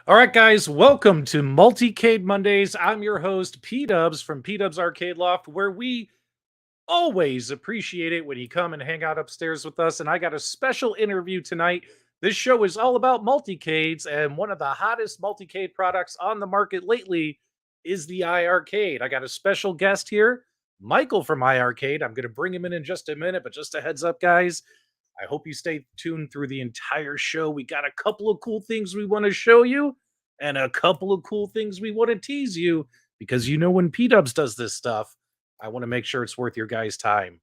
All right, guys, welcome to Multicade Mondays. I'm your host, PDubs from PDubs Arcade Loft, where we always appreciate it when you come and hang out upstairs with us. And I got a special interview tonight. This show is all about multicades, and one of the hottest multicade products on the market lately is the iArcade. I got a special guest here, Michael from iArcade. I'm going to bring him in just a minute, but just a heads up, guys. I hope you stay tuned through the entire show. We got a couple of cool things we want to show you and a couple of cool things we want to tease you because when PDubs does this stuff, I want to make sure it's worth your guys' time.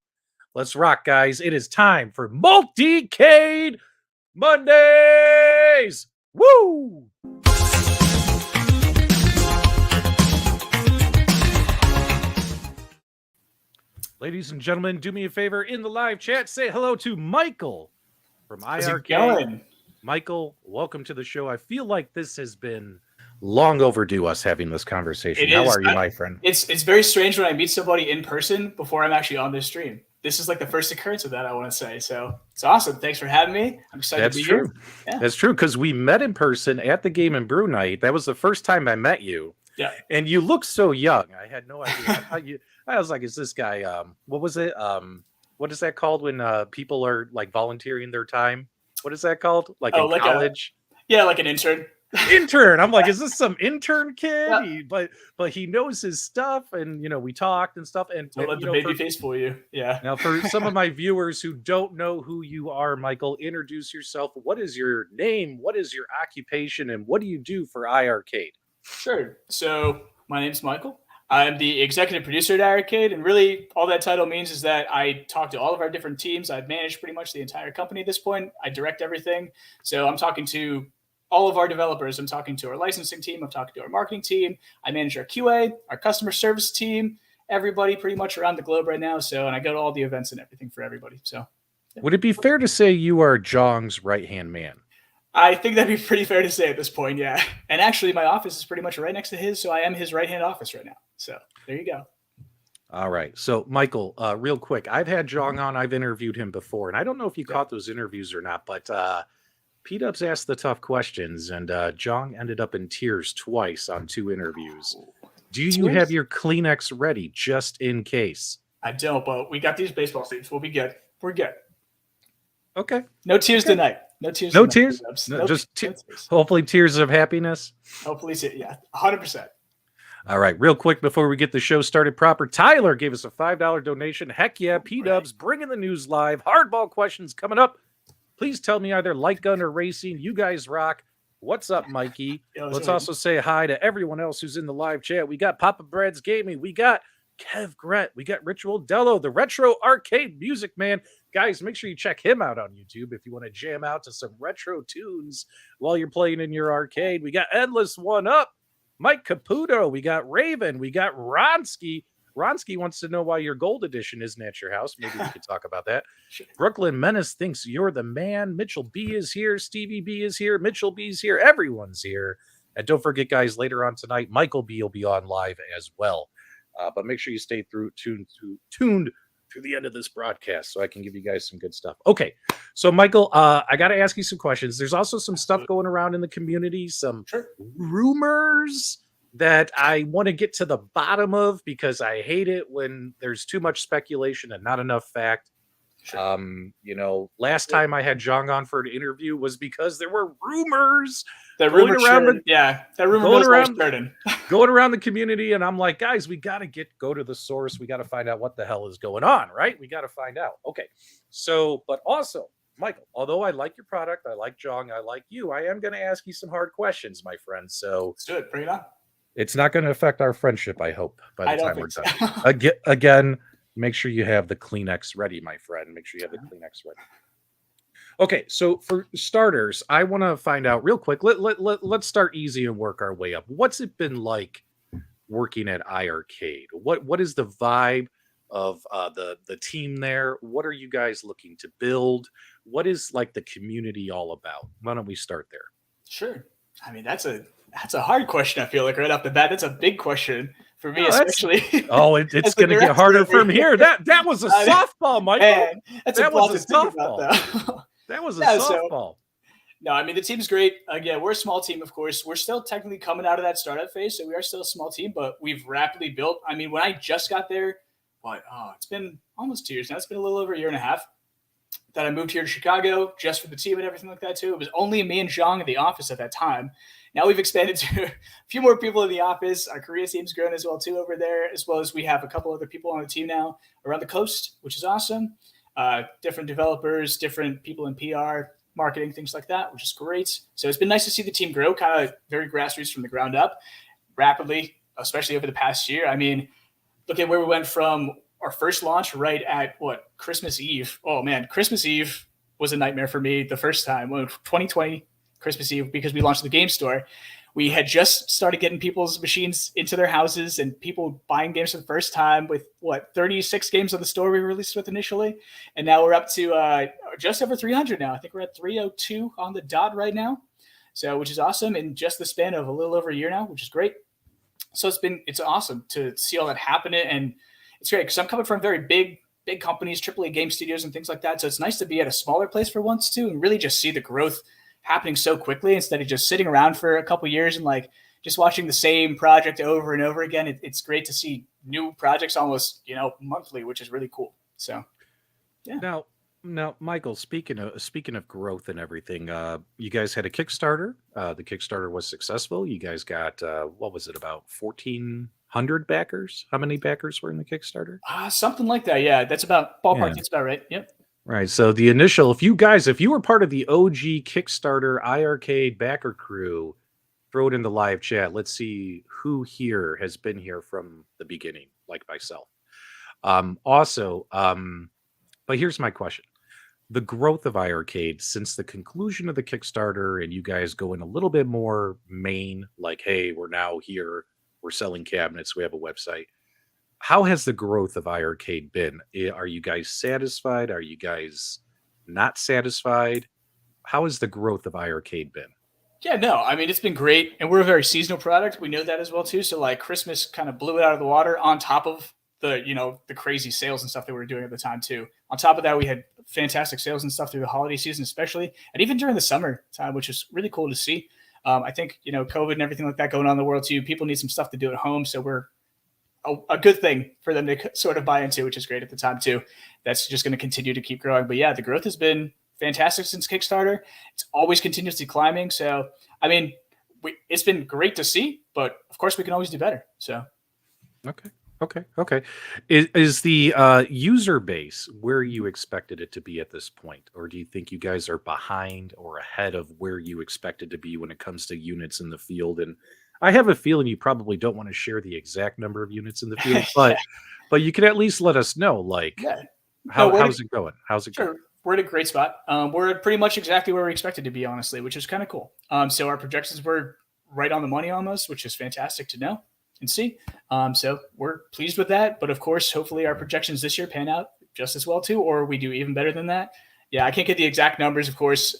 Let's rock, guys. It is time for Multicade Mondays. Woo! Ladies and gentlemen, do me a favor in the live chat. Say hello to Michael from iArcade. Michael, welcome to the show. I feel like this has been long overdue, us having this conversation. How are you, my friend? It's very strange when I meet somebody in person before I'm actually on this stream. This is like the first occurrence of that, I want to say. So it's awesome. Thanks for having me. I'm excited to be here. Yeah. That's true, because we met in person at the Game and Brew night. That was the first time I met you. Yeah. And you look so young. I had no idea. I was like, is this guy, what was it? What is that called when people are like volunteering their time? What is that called? Like in college? Like an intern. Intern. I'm like, is this some intern kid? Yeah. But he knows his stuff, and we talked and stuff. And don't let the baby face fool you. Yeah. Now, for some of my viewers who don't know who you are, Michael, introduce yourself. What is your name? What is your occupation? And what do you do for iArcade? Sure. So my name's Michael. I'm the executive producer at iArcade, and really all that title means is that I talk to all of our different teams. I've managed pretty much the entire company at this point. I direct everything. So I'm talking to all of our developers. I'm talking to our licensing team. I'm talking to our marketing team. I manage our QA, our customer service team, everybody pretty much around the globe right now. So, and I go to all the events and everything for everybody. So yeah. Would it be fair to say you are Jong's right-hand man? I think that'd be pretty fair to say at this point, yeah. And actually, my office is pretty much right next to his, so I am his right-hand office right now. So there you go. All right. So, Michael, real quick, I've had Jong on. I've interviewed him before, and I don't know if you caught those interviews or not, but P-Dubs asked the tough questions, and Jong ended up in tears twice on 2 interviews. Do you have your Kleenex ready just in case? I don't, but we got these baseball suits. We'll be good. We're good. Okay. No tears tonight. No tears. No tears. No, just hopefully tears of happiness. Hopefully, yeah, 100%. All right, real quick before we get the show started proper, Tyler gave us a $5 donation. Heck yeah, P-Dubs bringing the news live. Hardball questions coming up. Please tell me either light gun or racing. You guys rock. What's up, Mikey? Let's also say hi to everyone else who's in the live chat. We got Papa Brad's Gaming. We got Kev Gret. We got Ritual Dello, the retro arcade music man. Guys, make sure you check him out on YouTube if you want to jam out to some retro tunes while you're playing in your arcade. We got Endless One Up, Mike Caputo. We got Raven. We got Ronsky. Ronsky wants to know why your gold edition isn't at your house. Maybe we could talk about that. Sure. Brooklyn Menace thinks you're the man. Mitchell B is here. Stevie B is here. Mitchell B's here. Everyone's here. And don't forget, guys, later on tonight, Michael B will be on live as well. But make sure you stay tuned through the end of this broadcast so I can give you guys some good stuff. Okay, so Michael, I got to ask you some questions. There's also some stuff going around in the community, some rumors that I want to get to the bottom of because I hate it when there's too much speculation and not enough fact. Sure. Last time I had Jong on for an interview was because there were rumors. That rumor going around the community, and I'm like, guys, we got to go to the source. We got to find out what the hell is going on, right? We got to find out. Okay, so, but also, Michael, although I like your product, I like Jong, I like you, I am going to ask you some hard questions, my friend. So let's do it. Bring it on. It's not going to affect our friendship, I hope, by the time we're done. Again, make sure you have the Kleenex ready, my friend. Make sure you have the Kleenex ready. Okay, so for starters, I want to find out real quick. Let's start easy and work our way up. What's it been like working at iArcade? What is the vibe of the team there? What are you guys looking to build? What is like the community all about? Why don't we start there? Sure. I mean, that's a hard question. I feel like right off the bat, that's a big question for me, especially. It's going to get harder from here. That was a softball, Michael. Man, that was a softball. That was a softball. No, I mean, the team's great. Again, we're a small team, of course. We're still technically coming out of that startup phase, so we are still a small team, but we've rapidly built. I mean, when I just got there, it's been almost 2 years now. It's been a little over a year and a half that I moved here to Chicago just for the team and everything like that too. It was only me and Zhang in the office at that time. Now we've expanded to a few more people in the office. Our Korea team's grown as well too over there, as well as we have a couple other people on the team now around the coast, which is awesome. Different developers, different people in PR, marketing, things like that, which is great. So it's been nice to see the team grow, kind of very grassroots from the ground up, rapidly, especially over the past year. I mean, look at where we went from our first launch right at Christmas Eve. Oh man, Christmas Eve was a nightmare for me the first time. 2020 Christmas Eve, because we launched the game store. We had just started getting people's machines into their houses and people buying games for the first time with 36 games on the store we released with initially. And now we're up to just over 300 now. I think we're at 302 on the dot right now. So, which is awesome in just the span of a little over a year now, which is great. So it's awesome to see all that happen. And it's great because I'm coming from very big companies, AAA game studios and things like that. So it's nice to be at a smaller place for once too, and really just see the growth happening so quickly instead of just sitting around for a couple of years and just watching the same project over and over again. It's great to see new projects almost, monthly, which is really cool. So, yeah. Now, Michael, speaking of growth and everything, you guys had a Kickstarter. The Kickstarter was successful. You guys got what was it, about 1,400 backers? How many backers were in the Kickstarter? Something like that. Yeah, that's about ballpark. Yeah. That's about right. Yep. Right. So the initial, if you were part of the OG Kickstarter iiRcade backer crew, throw it in the live chat. Let's see who here has been here from the beginning, like myself. But here's my question. The growth of iiRcade since the conclusion of the Kickstarter and you guys going a little bit more main, like, hey, we're now here, we're selling cabinets, we have a website. How has the growth of iiRcade been? Are you guys satisfied? Are you guys not satisfied? How has the growth of iiRcade been? Yeah, no, I mean, it's been great. And we're a very seasonal product. We know that as well, too. So, Christmas kind of blew it out of the water on top of the crazy sales and stuff that we were doing at the time, too. On top of that, we had fantastic sales and stuff through the holiday season, especially, and even during the summer time, which is really cool to see. I think, COVID and everything like that going on in the world, too. People need some stuff to do at home. So we're a good thing for them to sort of buy into, which is great at the time too. That's just going to continue to keep growing. But yeah, the growth has been fantastic since Kickstarter. It's always continuously climbing. So, I mean, it's been great to see, but of course we can always do better. So. Okay. Is the user base where you expected it to be at this point? Or do you think you guys are behind or ahead of where you expected to be when it comes to units in the field? And I have a feeling you probably don't want to share the exact number of units in the field, but you can at least let us know, how's it going? How's it going? We're at a great spot. We're pretty much exactly where we expected to be, honestly, which is kind of cool. So our projections were right on the money almost, which is fantastic to know and see. So we're pleased with that. But of course, hopefully our projections this year pan out just as well too, or we do even better than that. Yeah, I can't get the exact numbers, of course.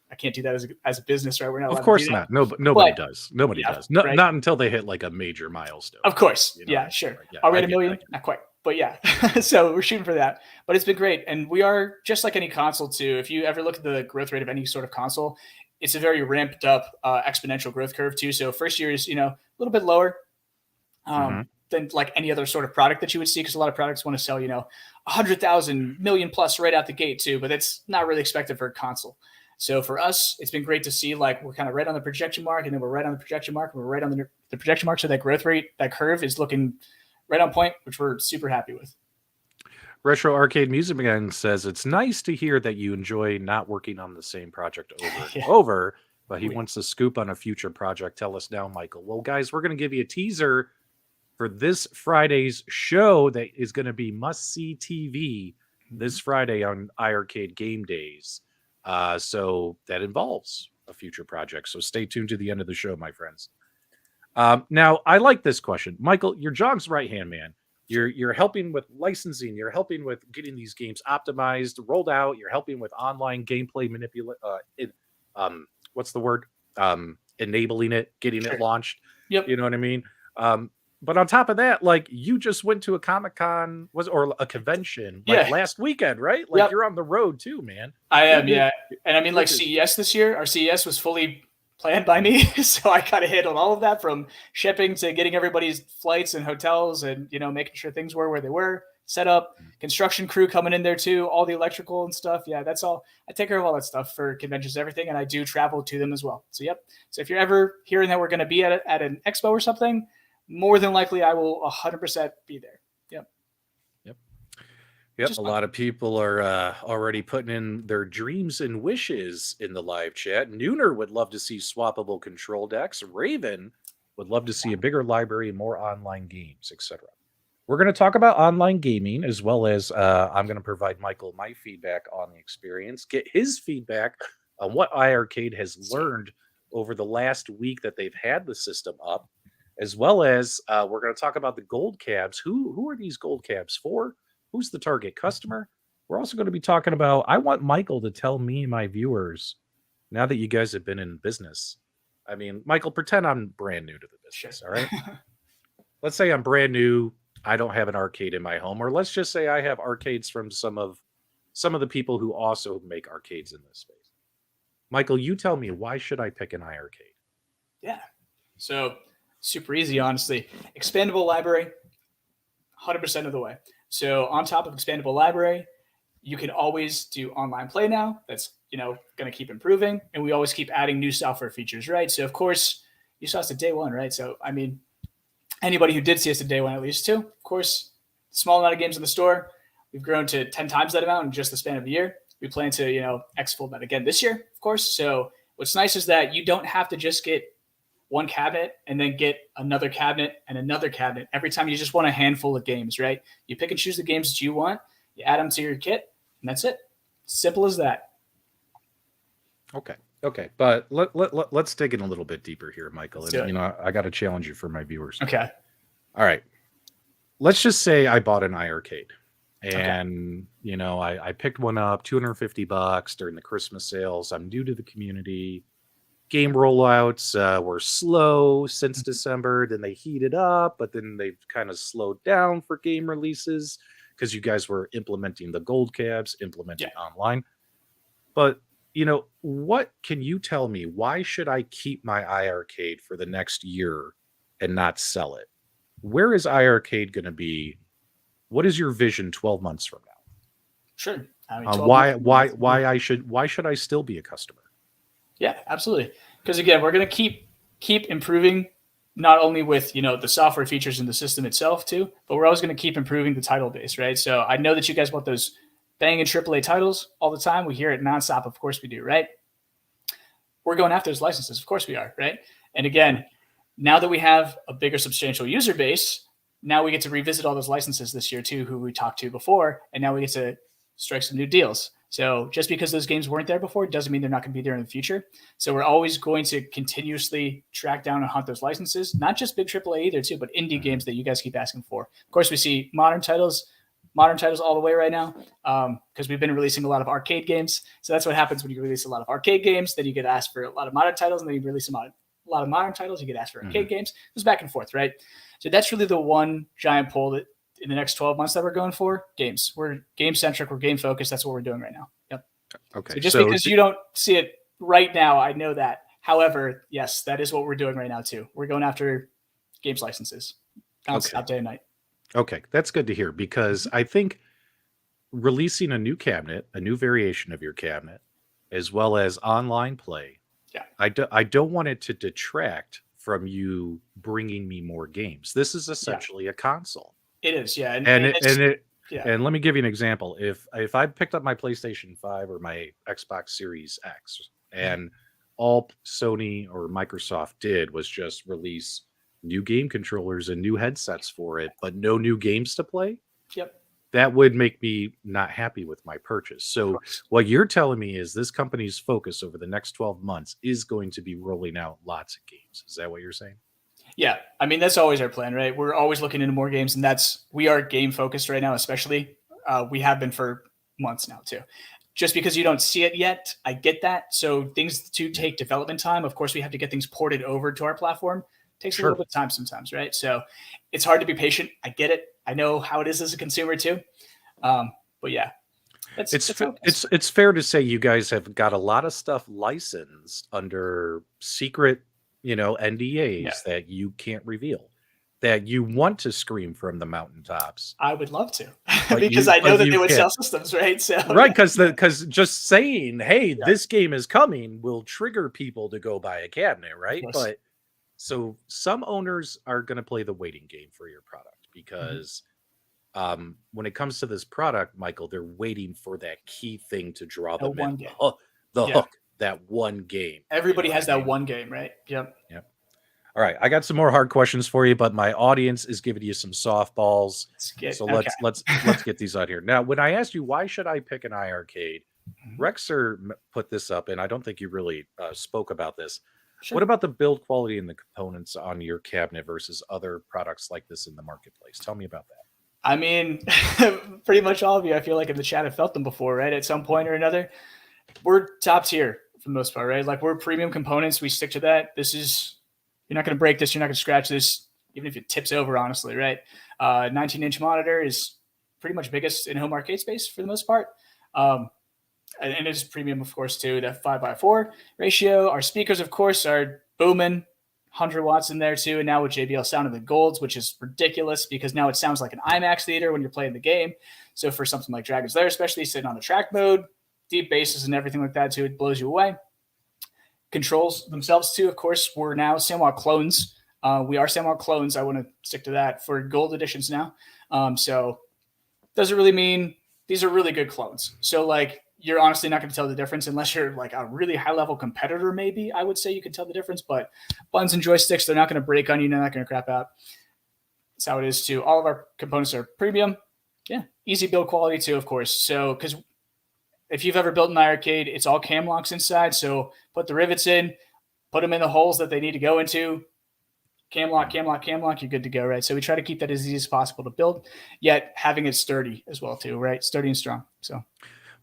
I can't do that as a business, right? We're not. Of course not. Nobody does. Nobody does. No, right? Not until they hit a major milestone. Of course. Yeah, sure. Right? Yeah, are we at 1 million? Not quite. But yeah, so we're shooting for that. But it's been great. And we are just like any console too. If you ever look at the growth rate of any sort of console, it's a very ramped up exponential growth curve too. So first year is, a little bit lower than like any other sort of product that you would see, because a lot of products want to sell, 100,000 million plus right out the gate too. But that's not really expected for a console. So for us, it's been great to see we're kind of right on the projection mark, and then we're right on the projection mark, and we're right on the projection mark. So that growth rate, that curve is looking right on point, which we're super happy with. Retro Arcade Music Man says it's nice to hear that you enjoy not working on the same project over and over, but he wants to scoop on a future project. Tell us now, Michael. Well, guys, we're going to give you a teaser for this Friday's show that is going to be must-see TV this Friday on iiRcade Game Days. So that involves a future project. So stay tuned to the end of the show, my friends. Now, I like this question. Michael, you're Jog's right-hand man. You're helping with licensing. You're helping with getting these games optimized, rolled out. You're helping with online gameplay what's the word? Enabling it, getting it launched. Yep. You know what I mean? But on top of that, like you just went to a Comic-Con or a convention like Yeah. last weekend, right? Like Yep. you're on the road too, man. I You're am, busy. yeah. And I mean, You're like busy. CES this year, our CES was fully planned by me. So I kind of handled all of that, from shipping to getting everybody's flights and hotels and, making sure things were where they were set up, construction crew coming in there too, all the electrical and stuff. Yeah, that's all. I take care of all that stuff for conventions, everything. And I do travel to them as well. So, yep. So if you're ever hearing that we're going to be at an expo or something, more than likely I will 100% be there. Yep. Yep, a lot of people are already putting in their dreams and wishes in the live chat. Nooner would love to see swappable control decks. Raven would love to see a bigger library, more online games, etc. We're going to talk about online gaming, as well as I'm going to provide Michael my feedback on the experience, get his feedback on what iiRcade has learned over the last week that they've had the system up, as well as we're going to talk about the gold cabs. Who are these gold cabs for? Who's the target customer? We're also going to be talking about, I want Michael to tell me, my viewers, now that you guys have been in business. I mean, Michael, pretend I'm brand new to the business, all right? Let's say I'm brand new. I don't have an arcade in my home, or let's just say I have arcades from some of the people who also make arcades in this space. Michael, you tell me, why should I pick an iiRcade? Yeah. So super easy, honestly. Expandable library, 100% of the way. So on top of expandable library, you can always do online play now. That's, going to keep improving. And we always keep adding new software features, right? So of course, you saw us at day one, right? So, I mean, anybody who did see us at day one, at least too, of course, small amount of games in the store. We've grown to 10 times that amount in just the span of a year. We plan to, exfold that again this year, of course. So what's nice is that you don't have to just get one cabinet and then get another cabinet and another cabinet. Every time you just want a handful of games, right? You pick and choose the games that you want, you add them to your kit, and that's it. Simple as that. Okay. But let's dig in a little bit deeper here, Michael. And, I got to challenge you for my viewers. Okay. All right. Let's just say I bought an iiRcade. And, I picked one up, $250 during the Christmas sales. I'm new to the community. Game rollouts were slow since December. Then they heated up, but then they've kind of slowed down for game releases because you guys were implementing the gold cabs, implementing online. But, what can you tell me? Why should I keep my iiRcade for the next year and not sell it? Where is iiRcade going to be? What is your vision 12 months from now? Sure. I mean, why should I still be a customer? Yeah, absolutely. Because again, we're going to keep improving, not only with the software features in the system itself too, but we're always going to keep improving the title base, right? So I know that you guys want those banging AAA titles all the time. We hear it nonstop. Of course we do, right? We're going after those licenses. Of course we are, right? And again, now that we have a bigger substantial user base, now we get to revisit all those licenses this year too, who we talked to before, and now we get to strike some new deals. So just because those games weren't there before doesn't mean they're not going to be there in the future. So we're always going to continuously track down and hunt those licenses, not just big AAA either too, but indie games that you guys keep asking for. Of course, we see modern titles all the way right now, because we've been releasing a lot of arcade games. So that's what happens when you release a lot of arcade games. Then you get asked for a lot of modern titles, and then you release a lot of modern titles. You get asked for arcade games. It goes back and forth, right? So that's really the one giant pull that in the next 12 months that we're going for. Games. We're game centric. We're game focused. That's what we're doing right now. Yep. Okay. So just because you don't see it right now, I know that. However, yes, that is what we're doing right now too. We're going after games licenses. Nonstop, day and night. Okay, that's good to hear, because I think releasing a new cabinet, a new variation of your cabinet, as well as online play, I don't want it to detract from you bringing me more games. This is essentially a console. It is, yeah. And let me give you an example. If I picked up my PlayStation 5 or my Xbox Series X, and all Sony or Microsoft did was just release new game controllers and new headsets for it, but no new games to play, that would make me not happy with my purchase. So what you're telling me is this company's focus over the next 12 months is going to be rolling out lots of games. Is that what you're saying? Yeah. I mean, that's always our plan, right? We're always looking into more games, and we are game focused right now, especially. We have been for months now too. Just because you don't see it yet, I get that. So things do take development time. Of course, we have to get things ported over to our platform. Takes a little bit of time sometimes, right? So it's hard to be patient. I get it. I know how it is as a consumer too. But yeah, it's fair to say you guys have got a lot of stuff licensed under secret, NDAs that you can't reveal, that you want to scream from the mountaintops. I would love to, because I know that they would sell systems, right? So right, because just saying, hey, this game is coming will trigger people to go buy a cabinet, right? But so some owners are going to play the waiting game for your product because when it comes to this product, Michael, they're waiting for that key thing to draw them in. The hook, that one game. Everybody has that one game, right? Yep. All right, I got some more hard questions for you, but my audience is giving you some softballs. Let's get these out here. Now, when I asked you why should I pick an iiRcade, Rexer put this up, and I don't think you really spoke about this. Sure. What about the build quality and the components on your cabinet versus other products like this in the marketplace? Tell me about that. I mean, pretty much all of you, I feel like in the chat have felt them before, right? At some point or another. We're top tier for the most part, right? Like, we're premium components. We stick to that. You're not going to break this. You're not going to scratch this, even if it tips over, honestly, right? 19-inch monitor is pretty much biggest in home arcade space for the most part. And it is premium, of course, too. That 5x4 ratio. Our speakers, of course, are booming. 100 watts in there, too. And now with JBL Sound and the Golds, which is ridiculous because now it sounds like an IMAX theater when you're playing the game. So for something like Dragon's Lair, especially sitting on the track mode, deep basses and everything like that, too, it blows you away. Controls themselves, too, of course, we're now SamWa clones. We are SamWa clones. I want to stick to that for gold editions now. So doesn't really mean these are really good clones. So, like, you're honestly not going to tell the difference unless you're like a really high-level competitor, maybe. I would say you can tell the difference. But buttons and joysticks, they're not going to break on you. They're not going to crap out. That's how it is, too. All of our components are premium. Yeah, easy build quality, too, of course. So, because if you've ever built an iiRcade, it's all cam locks inside. So put the rivets in, put them in the holes that they need to go into. Cam lock, you're good to go, right? So we try to keep that as easy as possible to build, yet having it sturdy as well, too, right? Sturdy and strong. So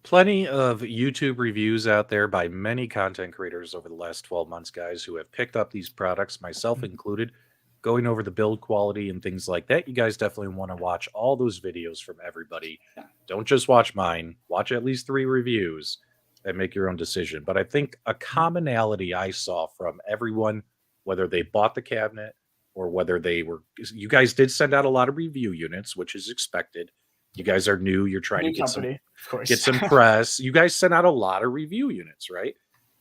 plenty of YouTube reviews out there by many content creators over the last 12 months, guys, who have picked up these products, myself included, going over the build quality and things like that. You guys definitely want to watch all those videos from everybody. Don't just watch mine. Watch at least 3 reviews and make your own decision. But I think a commonality I saw from everyone, whether they bought the cabinet or whether you guys did send out a lot of review units, which is expected. You guys are new. You're trying to get some press. You guys sent out a lot of review units, right?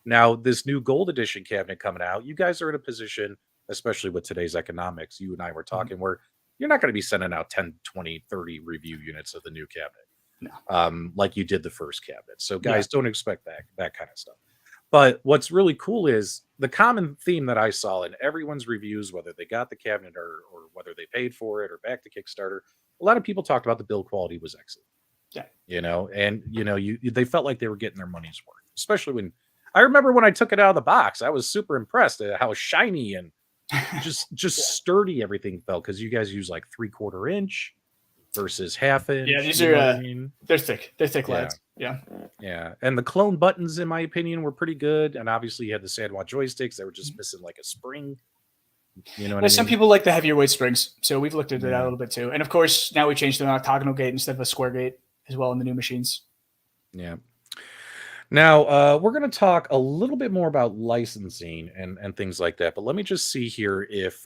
Now, this new gold edition cabinet coming out, you guys are in a position, especially with today's economics, you and I were talking, where you're not going to be sending out 10, 20, 30 review units of the new cabinet, like you did the first cabinet. So guys, don't expect that kind of stuff. But what's really cool is the common theme that I saw in everyone's reviews, whether they got the cabinet or whether they paid for it or back to Kickstarter, a lot of people talked about the build quality was excellent. They felt like they were getting their money's worth, especially when I remember when I took it out of the box. I was super impressed at how shiny and just sturdy everything felt, because you guys use like 3/4 inch versus 1/2 inch. Yeah, these are they're thick. They're thick lads. Yeah. And the clone buttons, in my opinion, were pretty good. And obviously you had the SamWa joysticks that were just missing like a spring. You know what I mean? Some people like the heavier weight springs, so we've looked at it out a little bit too. And of course, now we changed to an octagonal gate instead of a square gate as well in the new machines. Yeah. Now, we're going to talk a little bit more about licensing and things like that. But let me just see here if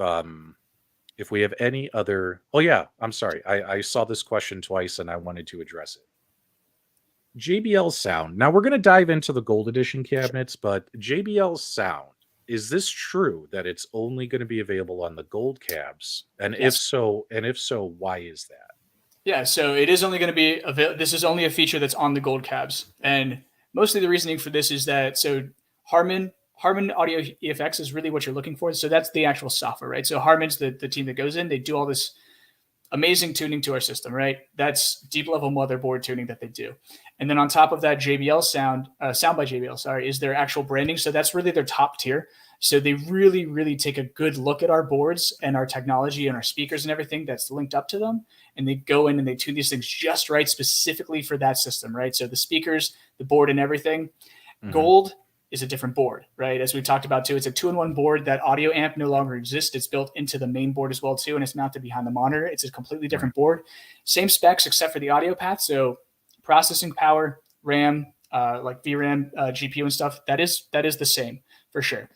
we have any other... Oh, yeah. I'm sorry. I saw this question twice, and I wanted to address it. JBL Sound. Now, we're going to dive into the Gold Edition cabinets, but JBL Sound, is this true that it's only going to be available on the Gold cabs? And if so, why is that? Yeah, so it is only going to be available. This is only a feature that's on the Gold cabs. And mostly the reasoning for this is that, so Harman Audio EFX is really what you're looking for. So that's the actual software, right? So Harman's the team that goes in. They do all this amazing tuning to our system, right? That's deep level motherboard tuning that they do. And then on top of that, JBL Sound by JBL, is their actual branding. So that's really their top tier. So they really, really take a good look at our boards and our technology and our speakers and everything that's linked up to them. And they go in and they tune these things just right, specifically for that system, right? So the speakers, the board and everything. Gold is a different board, right? As we talked about too, it's a 2-in-1 board. That audio amp no longer exists. It's built into the main board as well too, and it's mounted behind the monitor. It's a completely different board. Same specs except for the audio path. So processing power, RAM, like VRAM, GPU and stuff, that is the same for sure.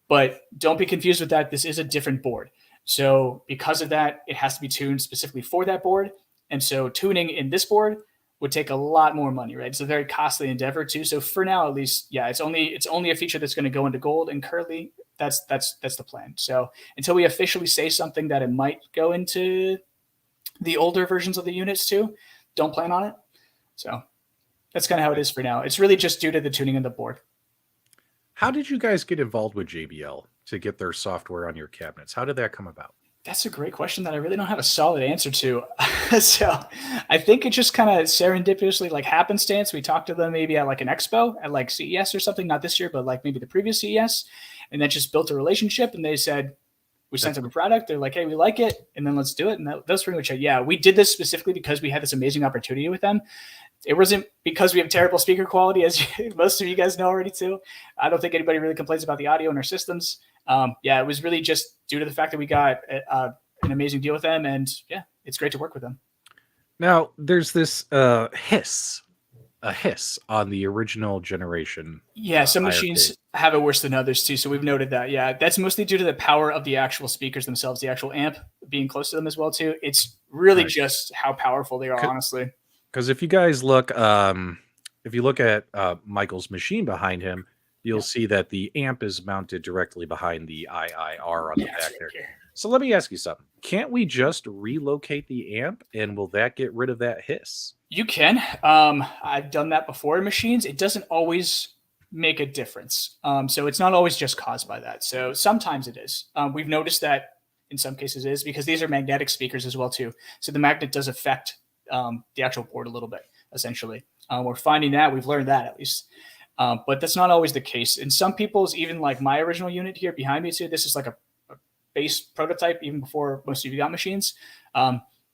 But don't be confused with that. This is a different board. So because of that, it has to be tuned specifically for that board. And so tuning in this board would take a lot more money, right? It's a very costly endeavor too. So for now, at least, yeah, it's only a feature that's going to go into gold, and currently that's the plan. So until we officially say something that it might go into the older versions of the units too, don't plan on it. So that's kind of how it is for now. It's really just due to the tuning of the board. How did you guys get involved with JBL to get their software on your cabinets? How did that come about? That's a great question that I really don't have a solid answer to. So I think it just kind of serendipitously, like happenstance. We talked to them maybe at like an expo at like CES or something, not this year, but like maybe the previous CES, and then just built a relationship. And they said, we sent them a product. They're like, hey, we like it, and then let's do it. And that was pretty much it. Yeah, we did this specifically because we had this amazing opportunity with them. It wasn't because we have terrible speaker quality, as most of you guys know already too. I don't think anybody really complains about the audio in our systems. Yeah, it was really just due to the fact that we got an amazing deal with them, and yeah, it's great to work with them. Now, there's this hiss on the original generation. Yeah, some machines have it worse than others too, so we've noted that. Yeah, that's mostly due to the power of the actual speakers themselves, the actual amp being close to them as well too. It's really just how powerful they are, honestly. Because if you guys look, if you look at Michael's machine behind him, you'll see that the amp is mounted directly behind the iiR on the back there. So let me ask you something. Can't we just relocate the amp, and will that get rid of that hiss? You can. I've done that before in machines. It doesn't always make a difference. So it's not always just caused by that. So sometimes it is. We've noticed that in some cases it is, because these are magnetic speakers as well too. So the magnet does affect the actual board a little bit, essentially. We're finding that. We've learned that at least. But that's not always the case. In some people's, even like my original unit here behind me too, this is like a base prototype even before most of you got machines.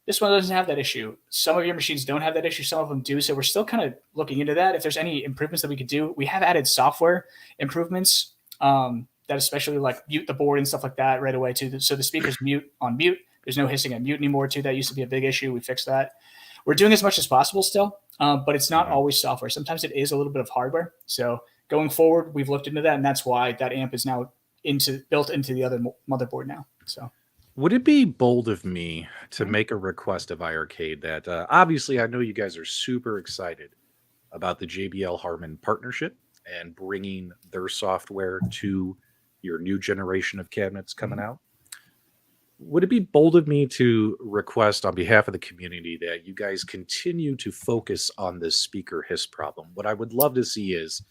This one doesn't have that issue. Some of your machines don't have that issue. Some of them do. So we're still kind of looking into that. If there's any improvements that we could do, we have added software improvements that especially like mute the board and stuff like that right away too. So the speakers mute on mute. There's no hissing at mute anymore too. That used to be a big issue. We fixed that. We're doing as much as possible still, but it's not always software. Sometimes it is a little bit of hardware. So going forward, we've looked into that, and that's why that amp is now built into the other motherboard now. So, would it be bold of me to make a request of iiRcade that obviously I know you guys are super excited about the JBL Harman partnership and bringing their software to your new generation of cabinets coming out? Would it be bold of me to request on behalf of the community that you guys continue to focus on this speaker hiss problem? What I would love to see is,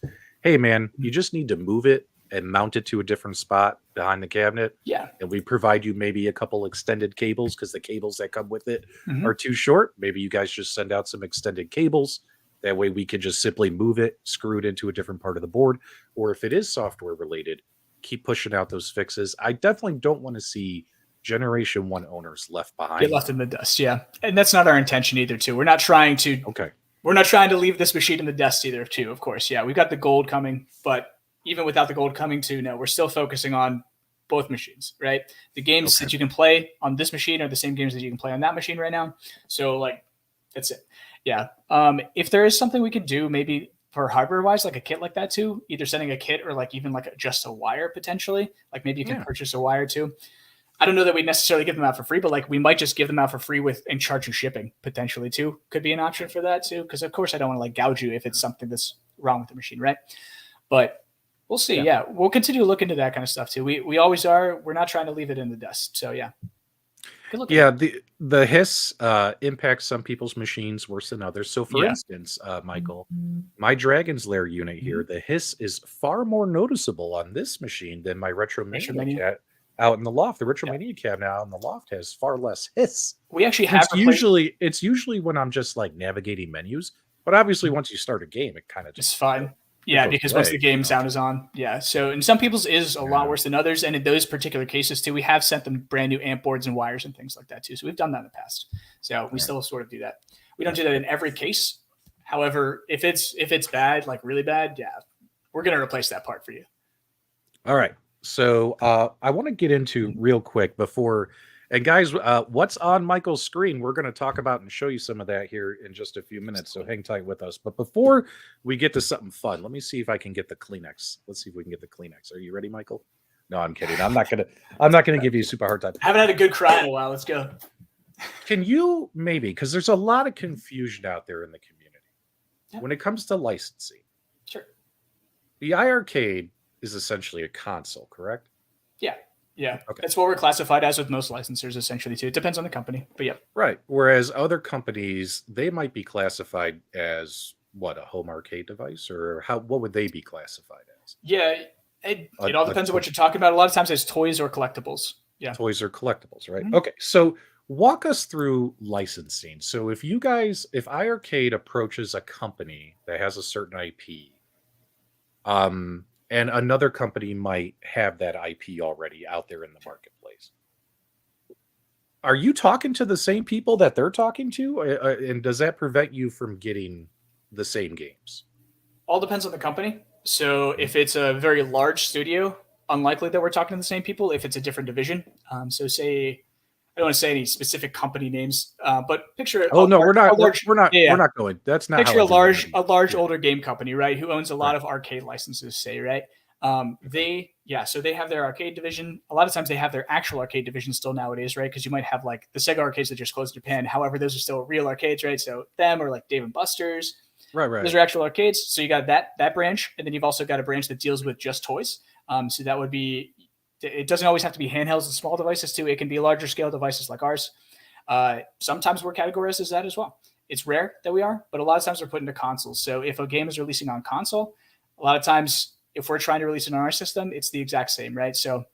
hey man, you just need to move it and mount it to a different spot behind the cabinet. Yeah. And we provide you maybe a couple extended cables, because the cables that come with it are too short. Maybe you guys just send out some extended cables. That way we can just simply move it, screw it into a different part of the board. Or if it is software related, keep pushing out those fixes. I definitely don't want to see Generation 1 owners left behind. Get left in the dust, yeah. And that's not our intention either, too. We're not trying to We're not trying to leave this machine in the dust either, too, of course. Yeah, we've got the gold coming, but even without the gold coming too, no, we're still focusing on both machines, right? The games that you can play on this machine are the same games that you can play on that machine right now. So like, that's it. Yeah. If there is something we could do, maybe for hardware wise, like a kit like that too, either sending a kit or like even like just a wire potentially, like maybe you can purchase a wire too. I don't know that we necessarily give them out for free, but like we might just give them out for free and charge you shipping potentially too. Could be an option for that too. Cause of course I don't want to like gouge you if it's something that's wrong with the machine. Right. But we'll see. Yeah. We'll continue to look into that kind of stuff too. We always are. We're not trying to leave it in the dust. So yeah. Yeah. The hiss impacts some people's machines worse than others. So for instance, Michael, my Dragon's Lair unit here, the hiss is far more noticeable on this machine than my Retromania out in the loft. The Retromania cabinet out in the loft has far less hiss. We actually have it's usually when I'm just like navigating menus, but obviously once you start a game, it kind of just fine. Yeah, because once the game sound is on. Yeah. So in some people's is a lot worse than others. And in those particular cases too, we have sent them brand new amp boards and wires and things like that too. So we've done that in the past. So we still sort of do that. We don't do that in every case. However, if it's bad, like really bad, we're going to replace that part for you. All right. So I want to get into real quick before, and guys, what's on Michael's screen, we're going to talk about and show you some of that here in just a few minutes. So hang tight with us. But before we get to something fun, let me see if I can get the Kleenex. Let's see if we can get the Kleenex. Are you ready, Michael? No, I'm kidding. I'm not gonna give you a super hard time. I haven't had a good cry in a while. Let's go. Can you maybe, because there's a lot of confusion out there in the community Yeah. when it comes to licensing. Sure. The iiRcade is essentially a console, correct? Yeah. Yeah. Okay. That's what we're classified as with most licensors, essentially, too. It depends on the company, but yeah. Right. Whereas other companies, they might be classified as what, a home arcade device, or what would they be classified as? Yeah. It all depends on what you're talking about. A lot of times it's toys or collectibles. Yeah. Toys or collectibles, right? Mhm. Okay. So walk us through licensing. So if iiRcade approaches a company that has a certain IP, and another company might have that IP already out there in the marketplace, are you talking to the same people that they're talking to? And does that prevent you from getting the same games? All depends on the company. So if it's a very large studio, unlikely that we're talking to the same people. If it's a different division, so say, I don't want to say any specific company names, but picture. Oh no, we're not going. That's not. Picture how a large older game company, right? Who owns a lot of arcade licenses, say, right? So they have their arcade division. A lot of times they have their actual arcade division still nowadays, right? Because you might have like the Sega arcades that just closed in Japan. However, those are still real arcades, right? So them or like Dave and Buster's. Right. Those are actual arcades. So you got that branch, and then you've also got a branch that deals with just toys. So that would be. It doesn't always have to be handhelds and small devices too. It can be larger scale devices like ours. Sometimes we're categorized as that as well. It's rare that we are, but a lot of times we're put into consoles. So if a game is releasing on console, a lot of times if we're trying to release it on our system, it's the exact same, right? So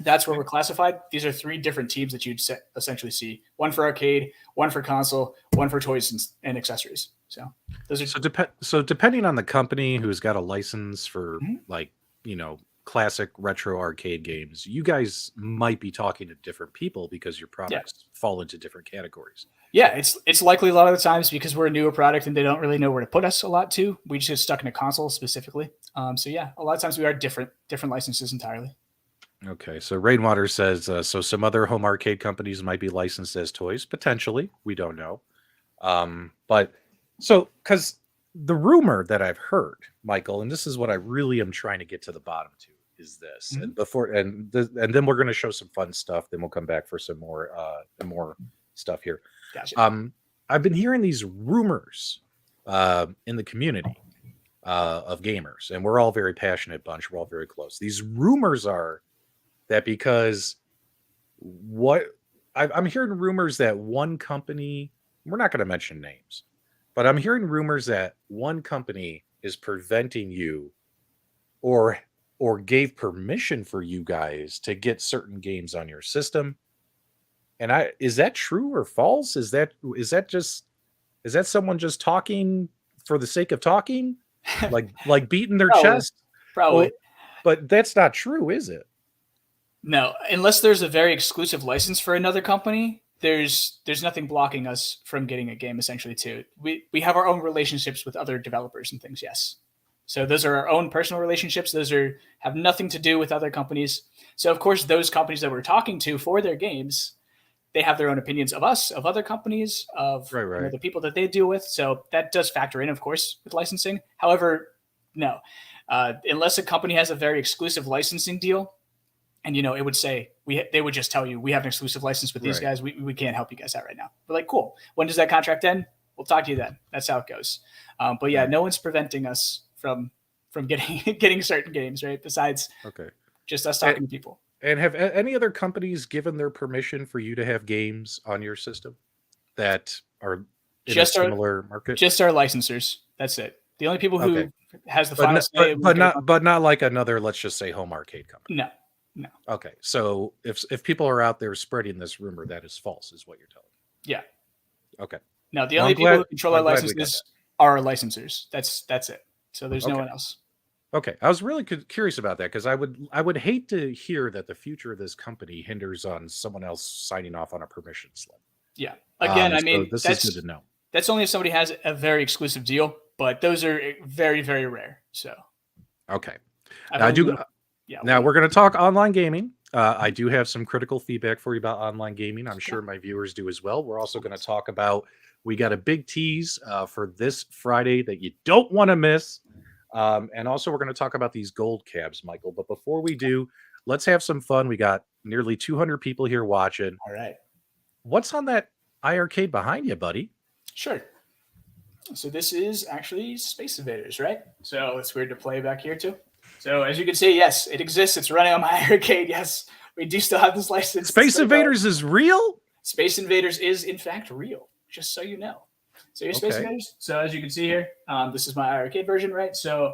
that's where we're classified. These are 3 different teams that you'd essentially see: one for arcade, one for console, one for toys and accessories. So those are so depending on the company who's got a license for like, classic retro arcade games, you guys might be talking to different people because your products fall into different categories. Yeah, it's likely a lot of the times because we're a newer product and they don't really know where to put us a lot too. We just get stuck in a console specifically. So yeah, a lot of times we are different licenses entirely. Okay, so Rainwater says, so some other home arcade companies might be licensed as toys, potentially. We don't know. But so, because the rumor that I've heard, Michael, and this is what I really am trying to get to the bottom to, is this. And then we're going to show some fun stuff. Then we'll come back for some more stuff here. Gotcha. I've been hearing these rumors in the community of gamers, and we're all very passionate bunch. We're all very close. These rumors are that because I'm hearing rumors that one company, we're not going to mention names, but I'm hearing rumors that one company is preventing you or gave permission for you guys to get certain games on your system. And is that true or false? Is that someone just talking for the sake of talking? like beating their chest? Probably. Well, but that's not true, is it? No, unless there's a very exclusive license for another company, there's nothing blocking us from getting a game essentially too. We have our own relationships with other developers and things, yes. So those are our own personal relationships. Those have nothing to do with other companies. So of course, those companies that we're talking to for their games, they have their own opinions of us, of other companies, of the people that they deal with. So that does factor in, of course, with licensing. However, no, unless a company has a very exclusive licensing deal, and it would say they would just tell you, we have an exclusive license with these guys. We can't help you guys out right now. We're like, cool. When does that contract end? We'll talk to you then. That's how it goes. But yeah, no one's preventing us from getting certain games, right? Besides just us talking to people. And have any other companies given their permission for you to have games on your system that are in a similar market? Just our licensors. That's it. The only people who has the final say. But not like another, let's just say, home arcade company. No. Okay, so if people are out there spreading this rumor, that is false, is what you're telling me. Yeah. Okay. No, the only people who control our licenses are our licensors. That's it. So there's no one else. Okay, I was really curious about that because I would hate to hear that the future of this company hinders on someone else signing off on a permission slip. Yeah. Again, this is good to know. That's only if somebody has a very exclusive deal, but those are very, very rare. So. Okay. I've Now, I only do. been- yeah. Now we're going to talk online gaming. I do have some critical feedback for you about online gaming. I'm sure my viewers do as well. We're also going to talk about. We got a big tease for this Friday that you don't want to miss, and also we're going to talk about these gold cabs, Michael. But before we do, let's have some fun. We got nearly 200 people here watching. All right. What's on that iArcade behind you, buddy? Sure. So this is actually Space Invaders, right? So it's weird to play back here too. So as you can see, yes, it exists. It's running on my iiRcade. Yes, we do still have this license. Space Invaders is real? Space Invaders is in fact real, just so you know. So here's Space Invaders. So as you can see here, this is my iiRcade version, right? So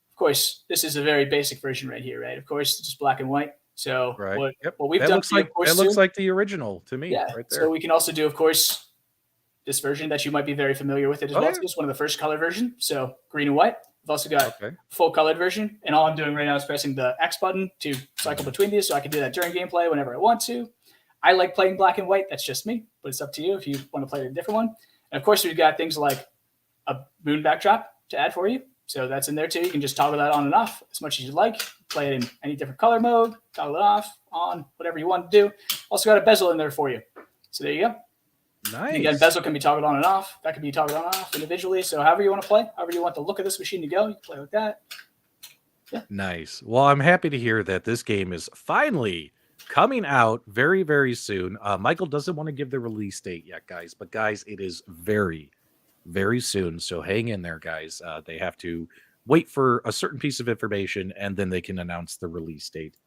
of course, this is a very basic version right here, right? Of course, it's just black and white. So what we've done looks like looks like the original to me. Yeah. Right there. So we can also do, of course, this version that you might be very familiar with it as well. Yeah. It's just one of the first color version. So green and white. We've also got full colored version. And all I'm doing right now is pressing the X button to cycle between these. So I can do that during gameplay whenever I want to. I like playing black and white. That's just me. But it's up to you if you want to play a different one. And of course, we've got things like a moon backdrop to add for you. So that's in there too. You can just toggle that on and off as much as you like. Play it in any different color mode. Toggle it off, on, whatever you want to do. Also got a bezel in there for you. So there you go. Nice. And again, bezel can be toggled on and off. That can be toggled on and off individually. So however you want to play, however you want the look of this machine to go, you can play like that. Yeah. Nice. Well, I'm happy to hear that this game is finally coming out very, very soon. Michael doesn't want to give the release date yet, guys. But guys, it is very, very soon. So hang in there, guys. They have to wait for a certain piece of information, and then they can announce the release date.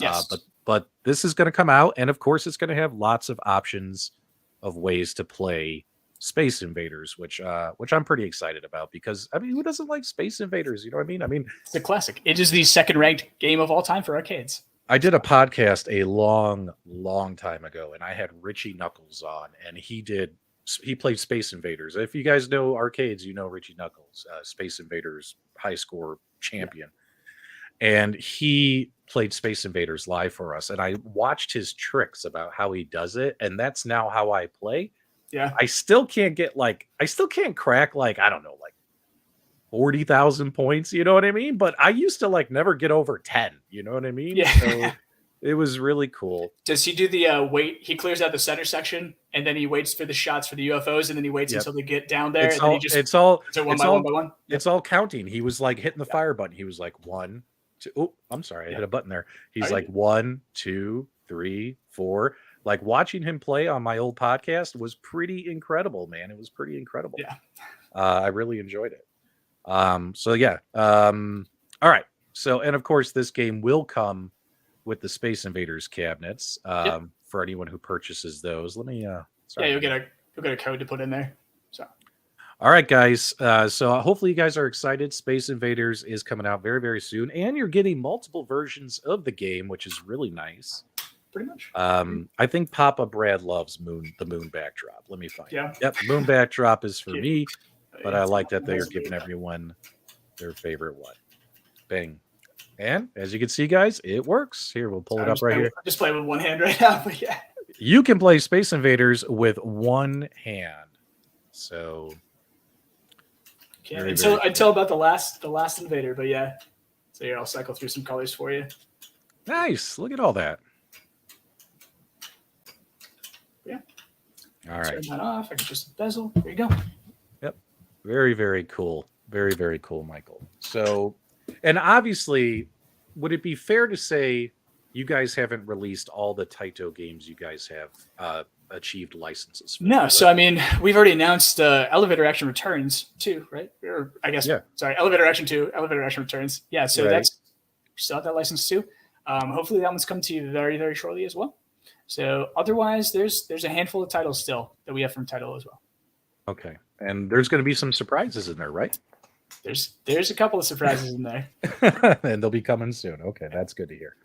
Yes. But this is going to come out, and of course, it's going to have lots of options of ways to play Space Invaders, which I'm pretty excited about because I mean, who doesn't like Space Invaders? You know what I mean? I mean, it's a classic. It is the second ranked game of all time for arcades. I did a podcast a long time ago, and I had Richie Knuckles on, and he played Space Invaders. If you guys know arcades, you know Richie Knuckles, Space Invaders high score champion. And he played Space Invaders live for us. And I watched his tricks about how he does it. And that's now how I play. Yeah. I still can't crack I don't know, 40,000 points. You know what I mean? But I used to never get over 10. You know what I mean? Yeah. So it was really cool. Does he do the wait? He clears out the center section and then he waits for the shots for the UFOs and then he waits until they get down there. It's and then all, he just it's all, one it's by all, one by one. It's all counting. He was hitting the fire button. He was 1, 2. Oh, I'm sorry. I hit a button there. He's 1, 2, 3, 4. Watching him play on my old podcast was pretty incredible, man. It was pretty incredible. Yeah. I really enjoyed it. So yeah. All right. So, and of course this game will come with the Space Invaders cabinets, for anyone who purchases those. Let me, you'll get a code to put in there. So. All right, guys. So hopefully you guys are excited. Space Invaders is coming out very, very soon, and you're getting multiple versions of the game, which is really nice. Pretty much. I think Papa Brad loves the moon backdrop. Let me find it. Yep, moon backdrop is for me, but I like that they are giving everyone their favorite one. Bang. And as you can see, guys, it works. Here, we'll pull it up right here. I'm just playing with one hand right now, but yeah. You can play Space Invaders with one hand. So until about the last invader, but yeah. So here, I'll cycle through some colors for you. Nice. Look at all that. Yeah. All right. Turn that off. I can just bezel. There you go. Yep. Very, very cool. Very, very cool, Michael. So, and obviously, would it be fair to say you guys haven't released all the Taito games you guys have achieved licenses for? No. So, I mean, we've already announced Elevator Action Returns 2, right? Or I guess, sorry, Elevator Action 2, Elevator Action Returns. Yeah. So we still have that license too. Hopefully that one's come to you very, very shortly as well. So otherwise, there's a handful of titles still that we have from Taito as well. Okay. And there's going to be some surprises in there, right? There's a couple of surprises in there. And they'll be coming soon. Okay, that's good to hear.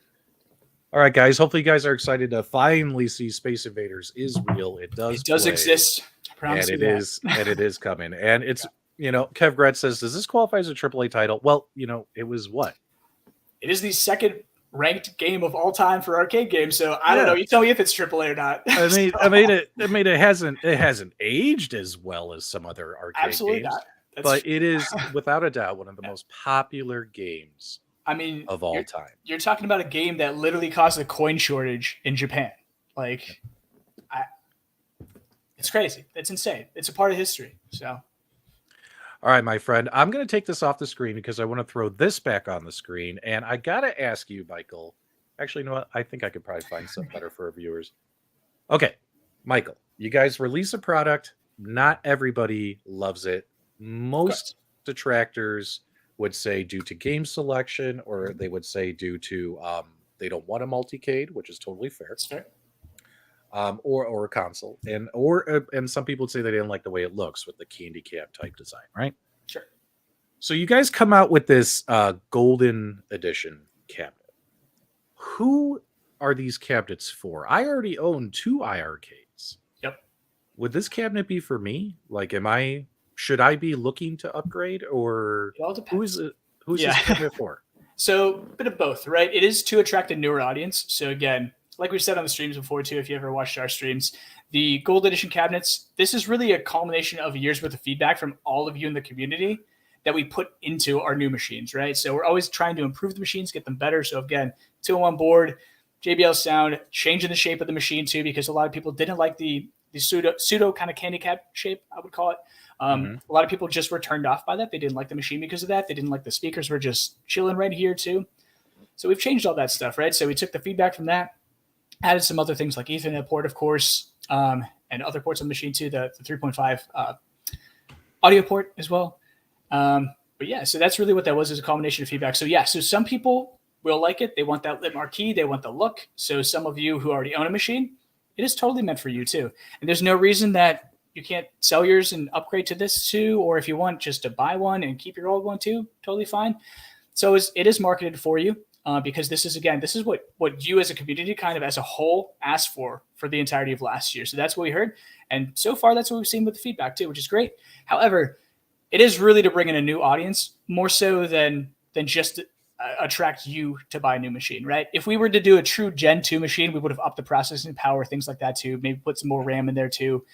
All right, guys. Hopefully you guys are excited to finally see Space Invaders is real. It does exist. I promise and it is coming. And it's, Kev Gretz says, does this qualify as a AAA title? Well, it was what? It is the second ranked game of all time for arcade games. So I don't know. You tell me if it's AAA or not. I mean, it hasn't aged as well as some other arcade Absolutely games. not. but it is without a doubt one of the most popular games I mean, of all time. You're talking about a game that literally caused a coin shortage in Japan. Like, it's crazy. It's insane. It's a part of history. So, all right, my friend, I'm going to take this off the screen because I want to throw this back on the screen. And I got to ask you, Michael. Actually, you know what? I think I could probably find something better for our viewers. Okay, Michael, you guys release a product. Not everybody loves it. Most detractors would say due to game selection, or they would say due to they don't want a multicade, which is totally fair. That's fair. Or a console, and some people would say they didn't like the way it looks with the candy cap type design, right? Sure. So you guys come out with this golden edition cabinet. Who are these cabinets for? I already own 2 iiRcades. Yep. Would this cabinet be for me? Like, should I be looking to upgrade, or It all depends. Who's this cabinet for? So, a bit of both, right? It is to attract a newer audience. So again, like we've said on the streams before too, if you ever watched our streams, the gold edition cabinets, this is really a culmination of years worth of feedback from all of you in the community that we put into our new machines, right? So we're always trying to improve the machines, get them better. So again, 2-in-1 board, JBL Sound, changing the shape of the machine too, because a lot of people didn't like the pseudo kind of candy cap shape, I would call it. A lot of people just were turned off by that. They didn't like the machine because of that. They didn't like the speakers were just chilling right here too. So we've changed all that stuff, right? So we took the feedback from that, added some other things like Ethernet port, of course, and other ports on the machine too, the 3.5 audio port as well. But yeah, so that's really what that was, is a combination of feedback. So yeah, so some people will like it. They want that lit marquee. They want the look. So some of you who already own a machine, it is totally meant for you too. And there's no reason that you can't sell yours and upgrade to this too, or if you want just to buy one and keep your old one too, totally fine. So it is marketed for you because this is what you as a community kind of as a whole asked for the entirety of last year. So that's what we heard. And so far, that's what we've seen with the feedback too, which is great. However, it is really to bring in a new audience more so than just attract you to buy a new machine, right? If we were to do a true Gen 2 machine, we would have upped the processing power, things like that too, maybe put some more RAM in there too,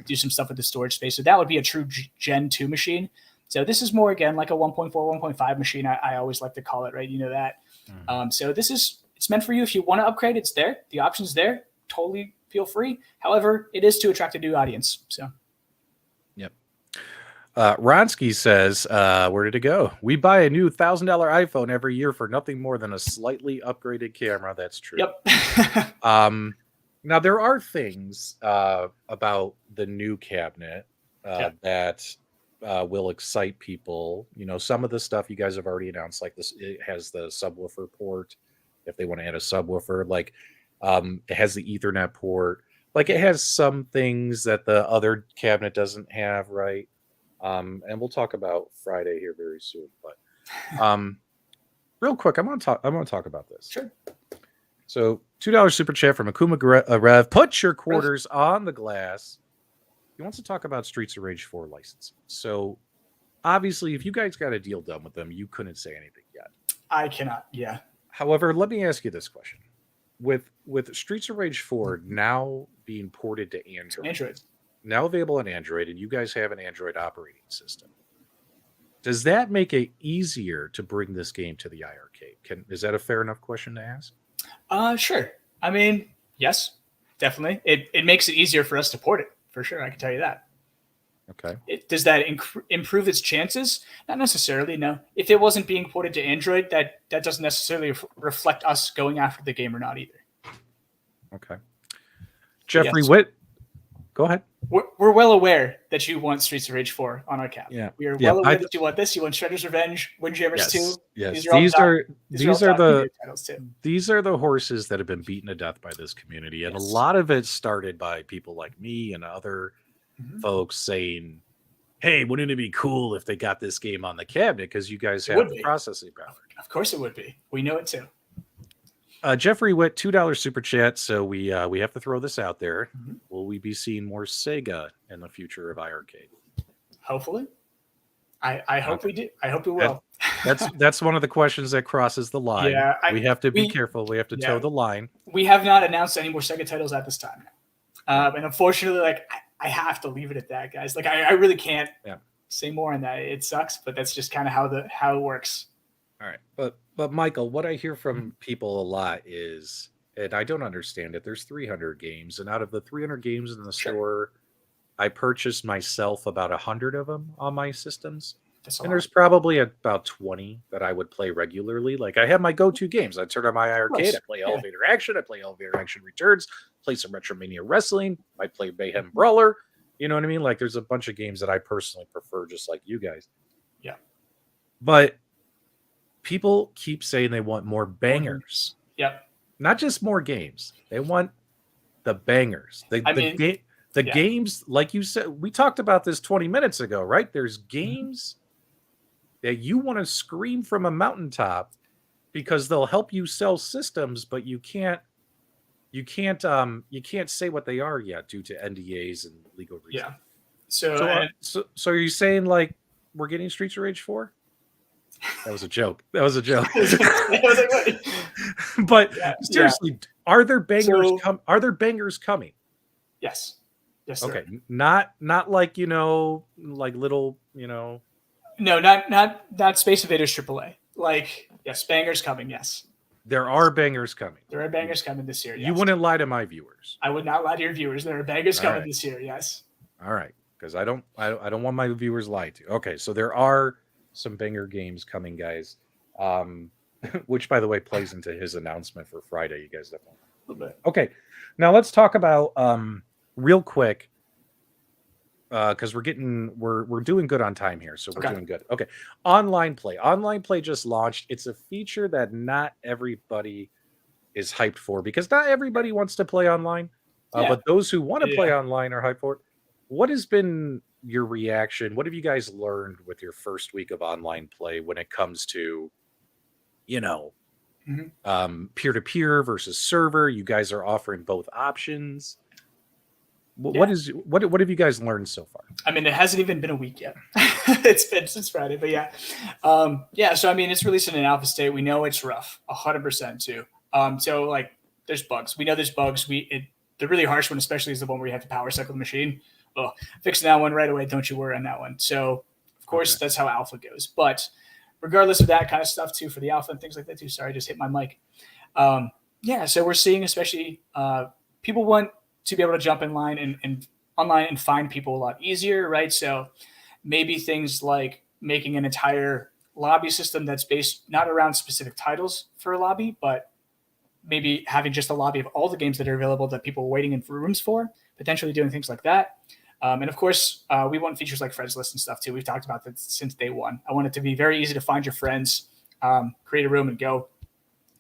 do some stuff with the storage space. So that would be a true Gen 2 machine. So this is more, again, like a 1.4, 1.5 machine, I always like to call it, right? You know that. So it's meant for you. If you want to upgrade, it's there. The option's there. Totally feel free. However, it is to attract a new audience. So. Yep. Ronsky says, where did it go? We buy a new $1,000 iPhone every year for nothing more than a slightly upgraded camera. That's true. Yep. Now, there are things about the new cabinet that will excite people. You know, some of the stuff you guys have already announced, like this, it has the subwoofer port. If they want to add a subwoofer, like it has the Ethernet port. Like it has some things that the other cabinet doesn't have, right? And we'll talk about Friday here very soon. But real quick, I want to talk about this. Sure. So $2 super chat from Akuma Rev. Put your quarters on the glass. He wants to talk about Streets of Rage 4 licensing. So obviously, if you guys got a deal done with them, you couldn't say anything yet. I cannot. Yeah. However, let me ask you this question: with Streets of Rage 4 now being ported to Android, now available on Android, and you guys have an Android operating system, does that make it easier to bring this game to the iiRcade? Is that a fair enough question to ask? Sure. I mean, yes, definitely. It makes it easier for us to port it, for sure. I can tell you that. Okay. Does that improve its chances? Not necessarily, no. If it wasn't being ported to Android, that doesn't necessarily reflect us going after the game or not either. Okay. Jeffrey Witt, go ahead. We're well aware that you want Streets of Rage 4 on our cap. Yeah. We are well aware that you want this. You want Shredder's Revenge, Windjammers 2. Yes. These are the horses that have been beaten to death by this community. And a lot of it started by people like me and other folks saying, hey, wouldn't it be cool if they got this game on the cabinet? Because you guys have the processing power. Of course it would be. We know it too. Jeffrey Witt, $2 super chat. So we have to throw this out there. Will we be seeing more Sega in the future of iiRcade? Hopefully. I hope we do. I hope we will. That's one of the questions that crosses the line. Yeah, we have to be careful. We have to toe the line. We have not announced any more Sega titles at this time. And unfortunately, like I have to leave it at that, guys. Like I really can't say more on that. It sucks, but that's just kind of how it works. All right. But Michael, what I hear from people a lot is, and I don't understand it, there's 300 games, and out of the 300 games in the store, I purchased myself about 100 of them on my systems. And there's probably about 20 that I would play regularly. Like I have my go-to games. I turn on my iiRcade, I play Elevator Action, I play Elevator Action Returns, play some Retromania Wrestling, I play Mayhem Brawler. You know what I mean? Like there's a bunch of games that I personally prefer, just like you guys. Yeah. But people keep saying they want more bangers. Yep. Not just more games. They want the bangers. The games, like you said, we talked about this 20 minutes ago, right? There's games that you want to scream from a mountaintop because they'll help you sell systems, but you can't say what they are yet due to NDAs and legal reasons. Yeah. So are you saying like we're getting Streets of Rage 4? That was a joke. But seriously, are there bangers are there bangers coming? Yes. Yes. Okay. Sir. Not like, like little, No, not Space Invaders AAA. Like, yes, bangers coming, yes. There are bangers coming. There are bangers coming this year, yes. You wouldn't lie to my viewers. I would not lie to your viewers. There are bangers coming this year, yes. All right. Because I don't want my viewers lied to. Okay, so there are some banger games coming, guys. Which by the way plays into his announcement for Friday. You guys definitely a little bit. Okay. Now let's talk about real quick. Because we're doing good on time here, so we're doing good. Okay, online play just launched. It's a feature that not everybody is hyped for because not everybody wants to play online, but those who want to play online are hyped for it. What has been your reaction? What have you guys learned with your first week of online play when it comes to, peer-to-peer versus server? You guys are offering both options. What have you guys learned so far? I mean, it hasn't even been a week yet. It's been since Friday, but yeah. So I mean, it's released in an alpha state. We know it's rough, 100% too. So like, there's bugs. We know there's bugs. The really harsh one, especially, is the one where you have to power cycle the machine. Oh, fixing that one right away. Don't you worry on that one. So of course, that's how alpha goes. But regardless of that kind of stuff too, for the alpha and things like that too. Sorry, I just hit my mic. So we're seeing, especially people want to be able to jump in line and online and find people a lot easier, right? So maybe things like making an entire lobby system that's based not around specific titles for a lobby, but maybe having just a lobby of all the games that are available that people are waiting in rooms for, potentially doing things like that. And of course, we want features like friends list and stuff too. We've talked about that since day one. I want it to be very easy to find your friends, create a room and go.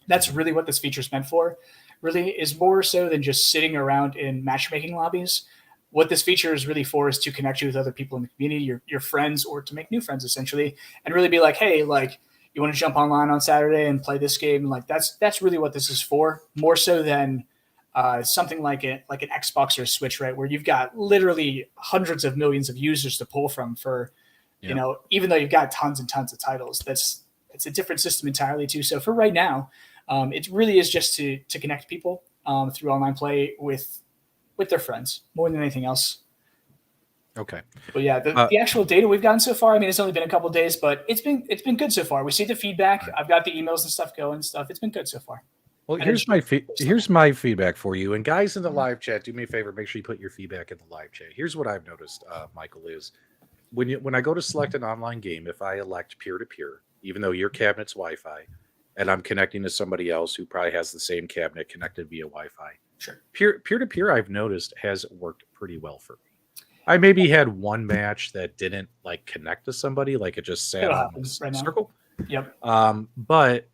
That's really what this feature is meant for. Really is more so than just sitting around in matchmaking lobbies. What this feature is really for is to connect you with other people in the community, your friends, or to make new friends essentially, and really be like, hey, like, you want to jump online on Saturday and play this game? Like that's really what this is for, more so than something like an Xbox or a Switch, right? Where you've got literally hundreds of millions of users to pull from for, even though you've got tons and tons of titles. It's a different system entirely too. So for right now, it really is just to connect people through online play with their friends more than anything else. Okay. But yeah, the actual data we've gotten so far, I mean, it's only been a couple of days, but it's been good so far. We see the feedback. I've got the emails and stuff going and stuff. It's been good so far. Well, here's my feedback for you. And guys in the live chat, do me a favor, make sure you put your feedback in the live chat. Here's what I've noticed, Michael, is when I go to select an online game, if I elect peer-to-peer, even though your cabinet's Wi-Fi, and I'm connecting to somebody else who probably has the same cabinet connected via Wi-Fi. Sure. Peer-to-peer, I've noticed, has worked pretty well for me. I maybe had one match that didn't like connect to somebody, like it just sat on a circle. Yep. But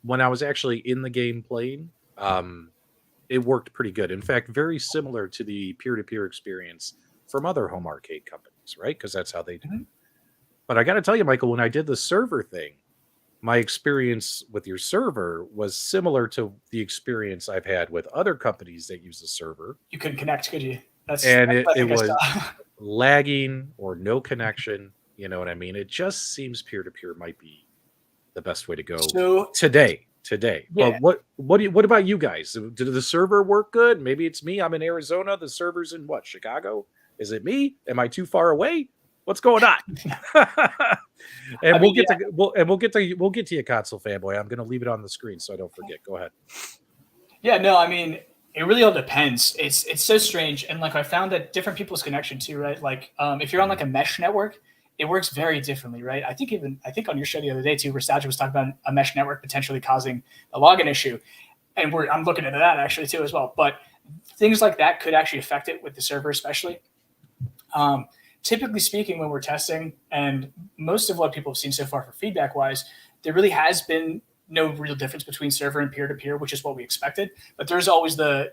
when I was actually in the game playing, it worked pretty good. In fact, very similar to the peer-to-peer experience from other home arcade companies, right? Because that's how they do it. But I got to tell you, Michael, when I did the server thing, my experience with your server was similar to the experience I've had with other companies that use the server. You couldn't connect, could you? It was lagging or no connection. You know what I mean? It just seems peer-to-peer might be the best way to go today. Yeah. But what about you guys? Did the server work good? Maybe it's me. I'm in Arizona. The server's in Chicago? Is it me? Am I too far away? What's going on? And I we'll mean, get to you, console fanboy. I'm going to leave it on the screen so I don't forget. Go ahead. Yeah, no, I mean, it really all depends. It's so strange, and like I found that different people's connection too, right? Like, if you're on like a mesh network, it works very differently, right? I think on your show the other day too, Rastaj was talking about a mesh network potentially causing a login issue, and I'm looking into that actually too as well. But things like that could actually affect it with the server, especially. Typically speaking, when we're testing, and most of what people have seen so far for feedback wise, there really has been no real difference between server and peer-to-peer, which is what we expected. But there's always the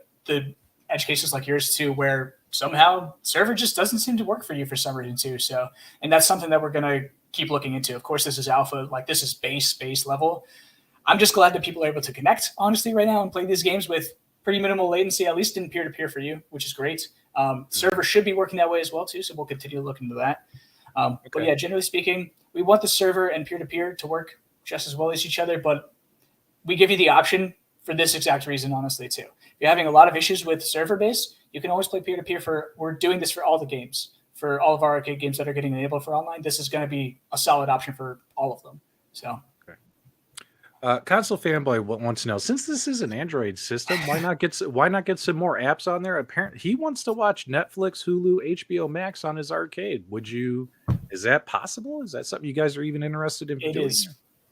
edge cases like yours too, where somehow server just doesn't seem to work for you for some reason too. So, and that's something that we're going to keep looking into. Of course, this is alpha, like this is base level. I'm just glad that people are able to connect honestly right now and play these games with pretty minimal latency, at least in peer-to-peer for you, which is great. Server should be working that way as well too, so we'll continue to look into that. But yeah, generally speaking, we want the server and peer-to-peer to work just as well as each other, but we give you the option for this exact reason, honestly, too. If you're having a lot of issues with server-based, you can always play peer-to-peer. We're doing this for all the games, for all of our arcade games that are getting enabled for online. This is going to be a solid option for all of them. So. Console fanboy wants to know, since this is an Android system, why not get some more apps on there? Apparently, he wants to watch Netflix, Hulu, HBO Max on his arcade. Is that possible? Is that something you guys are even interested in doing? It is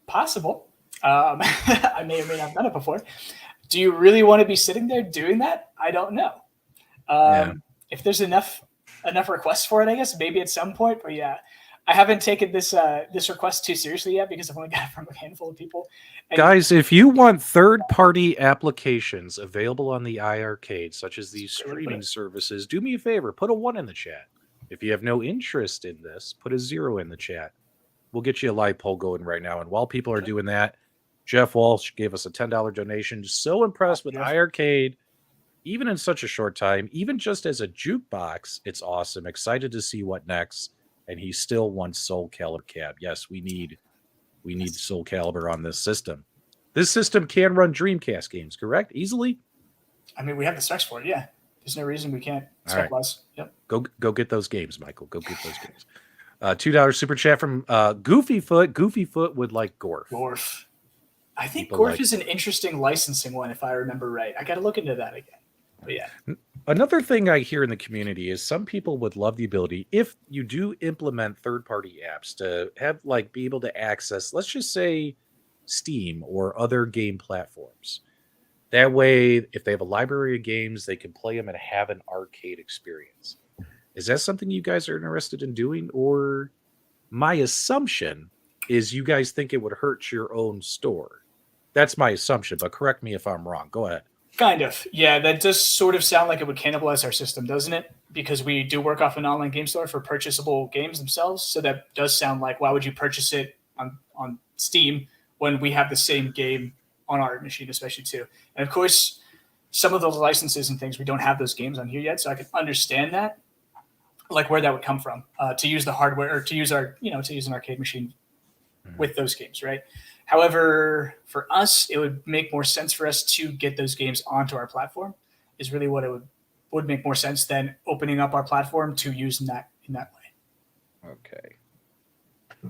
possible. I may or may not have done it before. Do you really want to be sitting there doing that? I don't know. If there's enough requests for it, I guess maybe at some point. But yeah, I haven't taken this request too seriously yet because I've only got it from a handful of people. And guys, if you want third-party applications available on the iiRcade, such as these streaming services, do me a favor, put a 1 in the chat. If you have no interest in this, put a 0 in the chat. We'll get you a live poll going right now. And while people are doing that, Jeff Walsh gave us a $10 donation. So impressed with iiRcade, even in such a short time, even just as a jukebox, it's awesome. Excited to see what next. And he still wants Soul Calibur Cab. Yes, we need Soul Calibur on this system. This system can run Dreamcast games, correct? Easily? I mean, we have the specs for it, yeah. There's no reason we can't spec-wise. Yep. Go get those games, Michael. Go get those games. $2 super chat from Goofy Foot. Goofy Foot would like Gorf. Gorf. I think Gorf is an interesting licensing one, if I remember right. I got to look into that again. But yeah. Another thing I hear in the community is some people would love the ability, if you do implement third-party apps, to have be able to access, let's just say, Steam or other game platforms. That way, if they have a library of games, they can play them and have an arcade experience. Is that something you guys are interested in doing? Or my assumption is you guys think it would hurt your own store. That's my assumption, but correct me if I'm wrong. Go ahead. Kind of. Yeah, that does sort of sound like it would cannibalize our system, doesn't it? Because we do work off an online game store for purchasable games themselves. So that does sound like, why would you purchase it on Steam when we have the same game on our machine, especially too? And of course, some of those licenses and things, we don't have those games on here yet. So I can understand that, like where that would come from, to use the hardware or to use our, to use an arcade machine with those games, right? However, for us, it would make more sense for us to get those games onto our platform. Is really what it would make more sense than opening up our platform to use in that way. Okay.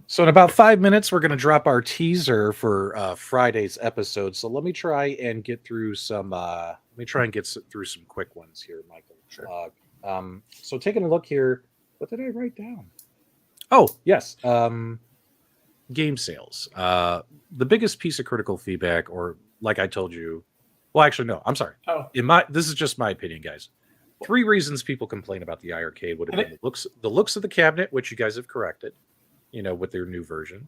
So in about 5 minutes, we're going to drop our teaser for Friday's episode. So let me try and get through some. Through some quick ones here, Michael. Sure. So taking a look here, what did I write down? Oh yes. Game sales. The biggest piece of critical feedback, or like I told you, well, actually, no, I'm sorry. Oh, this is just my opinion, guys. 3 reasons people complain about the iiRcade would have been the looks of the cabinet, which you guys have corrected, with their new version.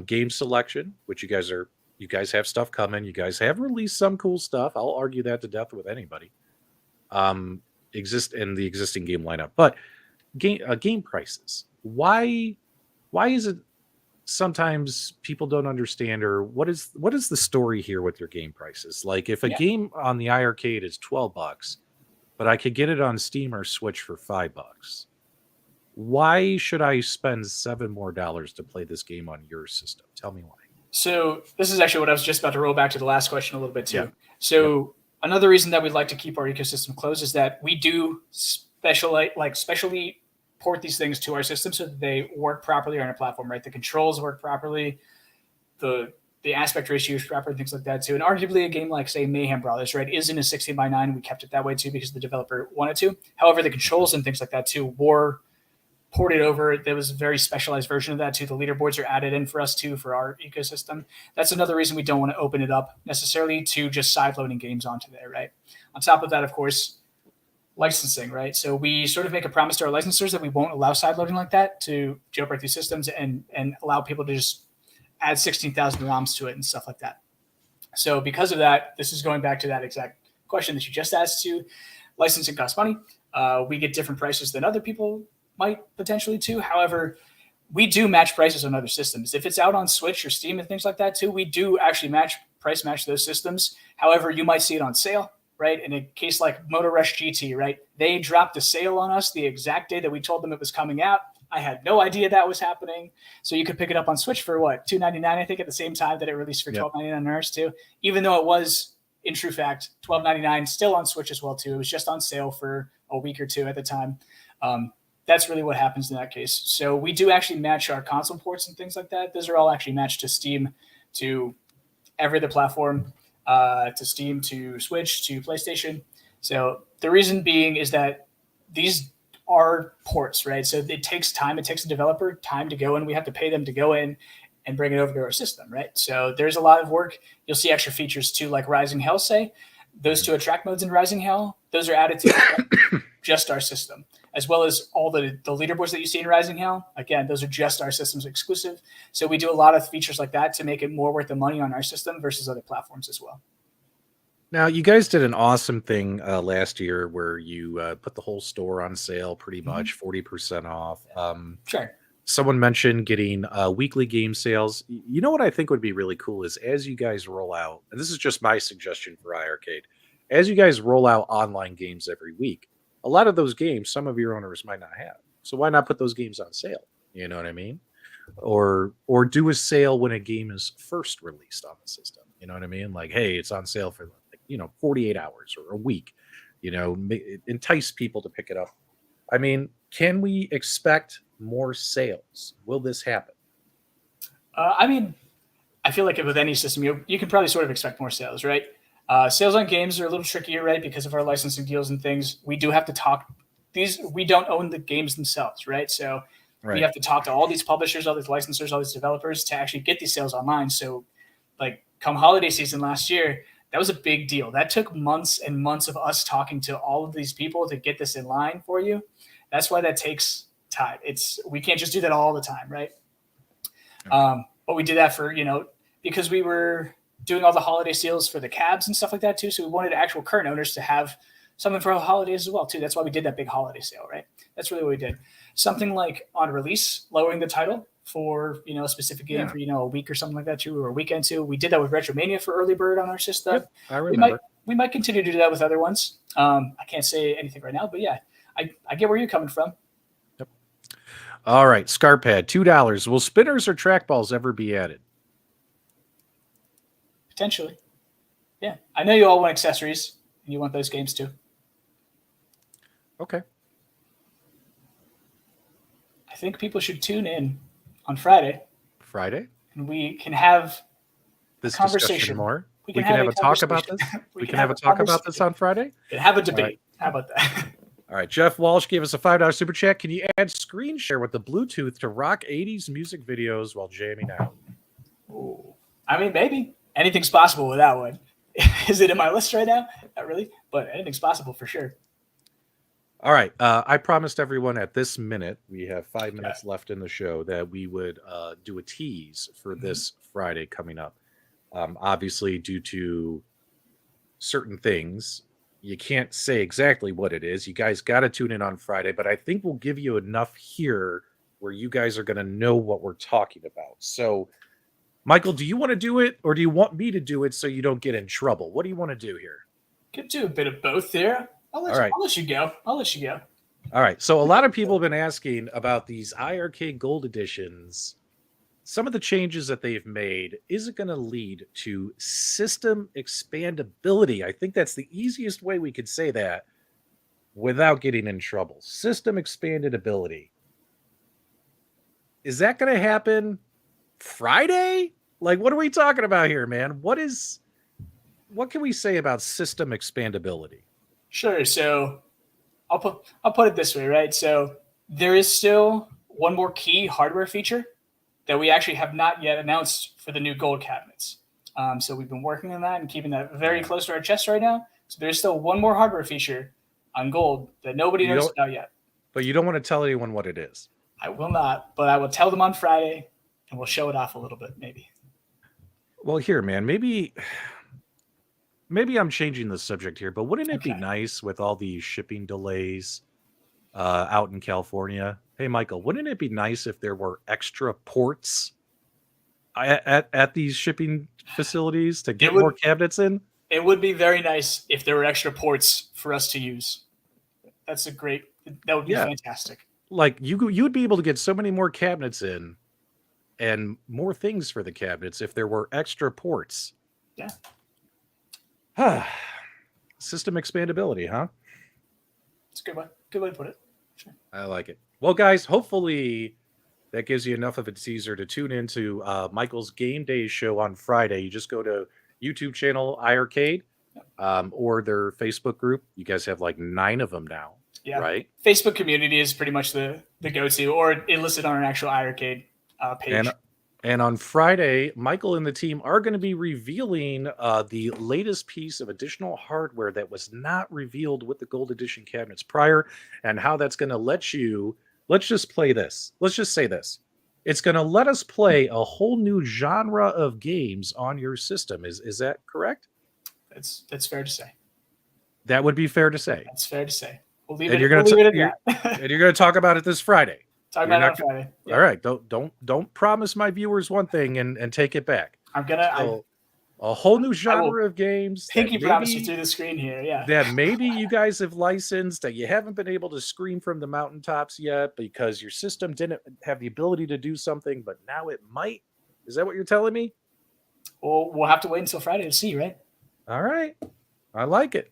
Game selection, which you guys have stuff coming. You guys have released some cool stuff. I'll argue that to death with anybody. Exist in the existing game lineup, but game prices. Why is it sometimes people don't understand, or what is the story here with your game prices? Like if a game on the iiRcade is $12, but I could get it on Steam or Switch for $5, why should I spend $7 more to play this game on your system? Tell me why. So this is actually what I was just about to roll back to the last question a little bit too. Yeah. So another reason that we'd like to keep our ecosystem closed is that we do specially port these things to our system so that they work properly on our platform, right? The controls work properly, the aspect ratio is proper, and things like that too. And arguably a game like, say, Mayhem Brothers, right, isn't a 16:9. We kept it that way too because the developer wanted to. However, the controls and things like that too were ported over. There was a very specialized version of that too. The leaderboards are added in for us too for our ecosystem. That's another reason we don't want to open it up necessarily to just side loading games onto there, right? On top of that, of course, licensing, right? So we sort of make a promise to our licensors that we won't allow side loading like that to jailbreak these systems and allow people to just add 16,000 ROMs to it and stuff like that. So because of that, this is going back to that exact question that you just asked to. Licensing costs money. We get different prices than other people might potentially too. However, we do match prices on other systems. If it's out on Switch or Steam and things like that too, we do actually price match those systems. However, you might see it on sale, right? In a case like Motor Rush GT, right? They dropped a sale on us the exact day that we told them it was coming out. I had no idea that was happening. So you could pick it up on Switch for what, $2.99, I think, at the same time that it released for $12.99 on ours too. Even though it was, in true fact, $12.99, still on Switch as well too. It was just on sale for a week or two at the time. That's really what happens in that case. So we do actually match our console ports and things like that. Those are all actually matched to Steam, to every other platform, to Steam, to Switch, to PlayStation. So the reason being is that these are ports, right? So it takes time. It takes a developer time to go in. We have to pay them to go in and bring it over to our system, right? So there's a lot of work. You'll see extra features too, like Rising Hell, say. Those two attract modes in Rising Hell, those are added to just our system, as well as all the leaderboards that you see in Rising Hell. Again, those are just our system's exclusive. So we do a lot of features like that to make it more worth the money on our system versus other platforms as well. Now, you guys did an awesome thing last year where you put the whole store on sale pretty much, 40% off. Sure. Someone mentioned getting weekly game sales. You know what I think would be really cool is as you guys roll out, and this is just my suggestion for iiRcade, as you guys roll out online games every week, a lot of those games, some of your owners might not have. So why not put those games on sale? You know what I mean? Or do a sale when a game is first released on the system. You know what I mean? Like, hey, it's on sale for 48 hours or a week, entice people to pick it up. I mean, can we expect more sales? Will this happen? I mean, I feel like with any system, you can probably sort of expect more sales, right? Sales on games are a little trickier, right? Because of our licensing deals and things. We do have to talk. We don't own the games themselves, right? So we have to talk to all these publishers, all these licensors, all these developers to actually get these sales online. So like come holiday season last year, that was a big deal. That took months and months of us talking to all of these people to get this in line for you. That's why that takes time. We can't just do that all the time, right? Okay. But we did that for, because we were doing all the holiday sales for the cabs and stuff like that too. So we wanted actual current owners to have something for holidays as well too. That's why we did that big holiday sale, right? That's really what we did. Something like on release, lowering the title for a specific game for a week or something like that too, or a weekend too. We did that with Retromania for early bird on our system. Yep, I remember. We might continue to do that with other ones. I can't say anything right now, but yeah, I get where you're coming from. Yep. All right, Scarpad, $2. Will spinners or trackballs ever be added? Potentially. Yeah. I know you all want accessories and you want those games too. Okay. I think people should tune in on Friday. And we can have this a conversation discussion more. We can have a talk about this. We can have a talk about this on Friday. We can have a debate. Right. How about that? All right. Jeff Walsh gave us a $5 super chat. Can you add screen share with the Bluetooth to rock 80s music videos while jamming out? Ooh. I mean, maybe. Anything's possible with that one. Is it in my list right now? Not really, but anything's possible for sure. All right. I promised everyone at this minute, we have 5 minutes left in the show, that we would do a tease for this Friday coming up. Obviously, due to certain things, you can't say exactly what it is. You guys got to tune in on Friday, but I think we'll give you enough here where you guys are going to know what we're talking about. So, Michael, do you want to do it or do you want me to do it so you don't get in trouble? What do you want to do here? Could do a bit of both there. I'll let you go. All right. So a lot of people have been asking about these iiRcade Gold Editions. Some of the changes that they've made, is it going to lead to system expandability? I think that's the easiest way we could say that without getting in trouble. System expandability. Is that going to happen Friday? Like, what are we talking about here, man? What can we say about system expandability? Sure. So I'll put it this way, right? So there is still one more key hardware feature that we actually have not yet announced for the new gold cabinets. So we've been working on that and keeping that very close to our chest right now. So there's still one more hardware feature on gold that nobody knows about yet. But you don't want to tell anyone what it is. I will not, but I will tell them on Friday, and we'll show it off a little bit, maybe. Well, here, man, maybe I'm changing the subject here, but wouldn't it be nice with all the shipping delays out in California? Hey, Michael, wouldn't it be nice if there were extra ports at these shipping facilities to get more cabinets in? It would be very nice if there were extra ports for us to use. That would be fantastic. Like you would be able to get so many more cabinets in and more things for the cabinets if there were extra ports. Yeah. System expandability, huh? It's a good way to put it. Sure. I like it. Well, guys, hopefully that gives you enough of a teaser to tune into Michael's Game Day show on Friday. You just go to YouTube channel iiRcade or their Facebook group. You guys have like 9 of them now, right? Facebook community is pretty much the go-to, or it listed on an actual iiRcade page. And on Friday, Michael and the team are going to be revealing the latest piece of additional hardware that was not revealed with the Gold Edition cabinets prior, and how that's going to let you. Let's just play this. Let's just say this. It's going to let us play a whole new genre of games on your system. Is that correct? That's fair to say. That would be fair to say. That's fair to say. We'll leave and it. You're going and you're going to talk about it this Friday. Talk about it on Friday. All right. Don't promise my viewers one thing and take it back. I'm gonna. A whole new genre of games. Pinky promise you through the screen here, yeah. That maybe you guys have licensed that you haven't been able to scream from the mountaintops yet because your system didn't have the ability to do something, but now it might. Is that what you're telling me? Well, we'll have to wait until Friday to see, right? All right. I like it.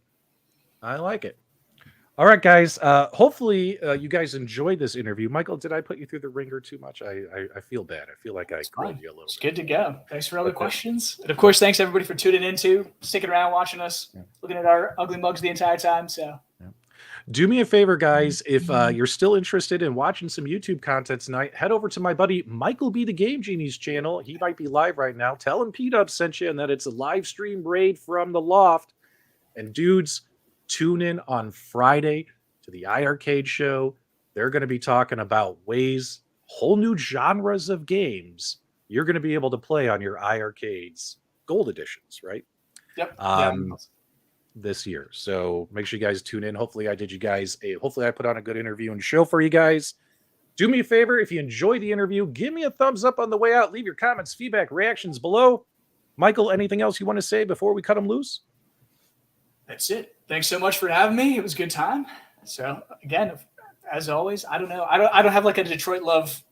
All right, guys. Hopefully you guys enjoyed this interview. Michael, did I put you through the ringer too much? I feel bad. I feel like I grilled you a little bit. It's good to go. Thanks for all the questions. And of course, thanks everybody for tuning in too, sticking around, watching us, looking at our ugly mugs the entire time. So do me a favor, guys. If you're still interested in watching some YouTube content tonight, head over to my buddy Michael B. the Game Genie's channel. He might be live right now. Tell him PDubs sent you and that it's a live stream raid from the Loft. And dudes, tune in on Friday to the iiRcade show. They're going to be talking about whole new genres of games you're going to be able to play on your iiRcades Gold Editions, right? Yep. This year. So make sure you guys tune in. Hopefully I put on a good interview and show for you guys. Do me a favor. If you enjoyed the interview, give me a thumbs up on the way out. Leave your comments, feedback, reactions below. Michael, anything else you want to say before we cut them loose? That's it. Thanks so much for having me. It was a good time. So again, as always, I don't know. I don't have like a Detroit love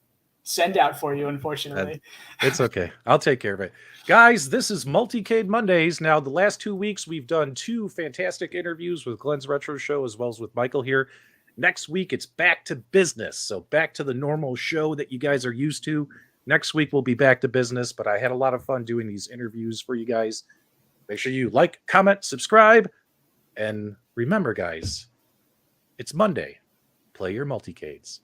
send out for you, unfortunately. It's okay. I'll take care of it. Guys, this is Multicade Mondays. Now, the last 2 weeks, we've done 2 fantastic interviews with Glenn's Retro Show as well as with Michael here. Next week, it's back to business. So back to the normal show that you guys are used to. Next week, we'll be back to business, but I had a lot of fun doing these interviews for you guys. Make sure you like, comment, subscribe. And remember, guys, it's Monday. Play your Multicades.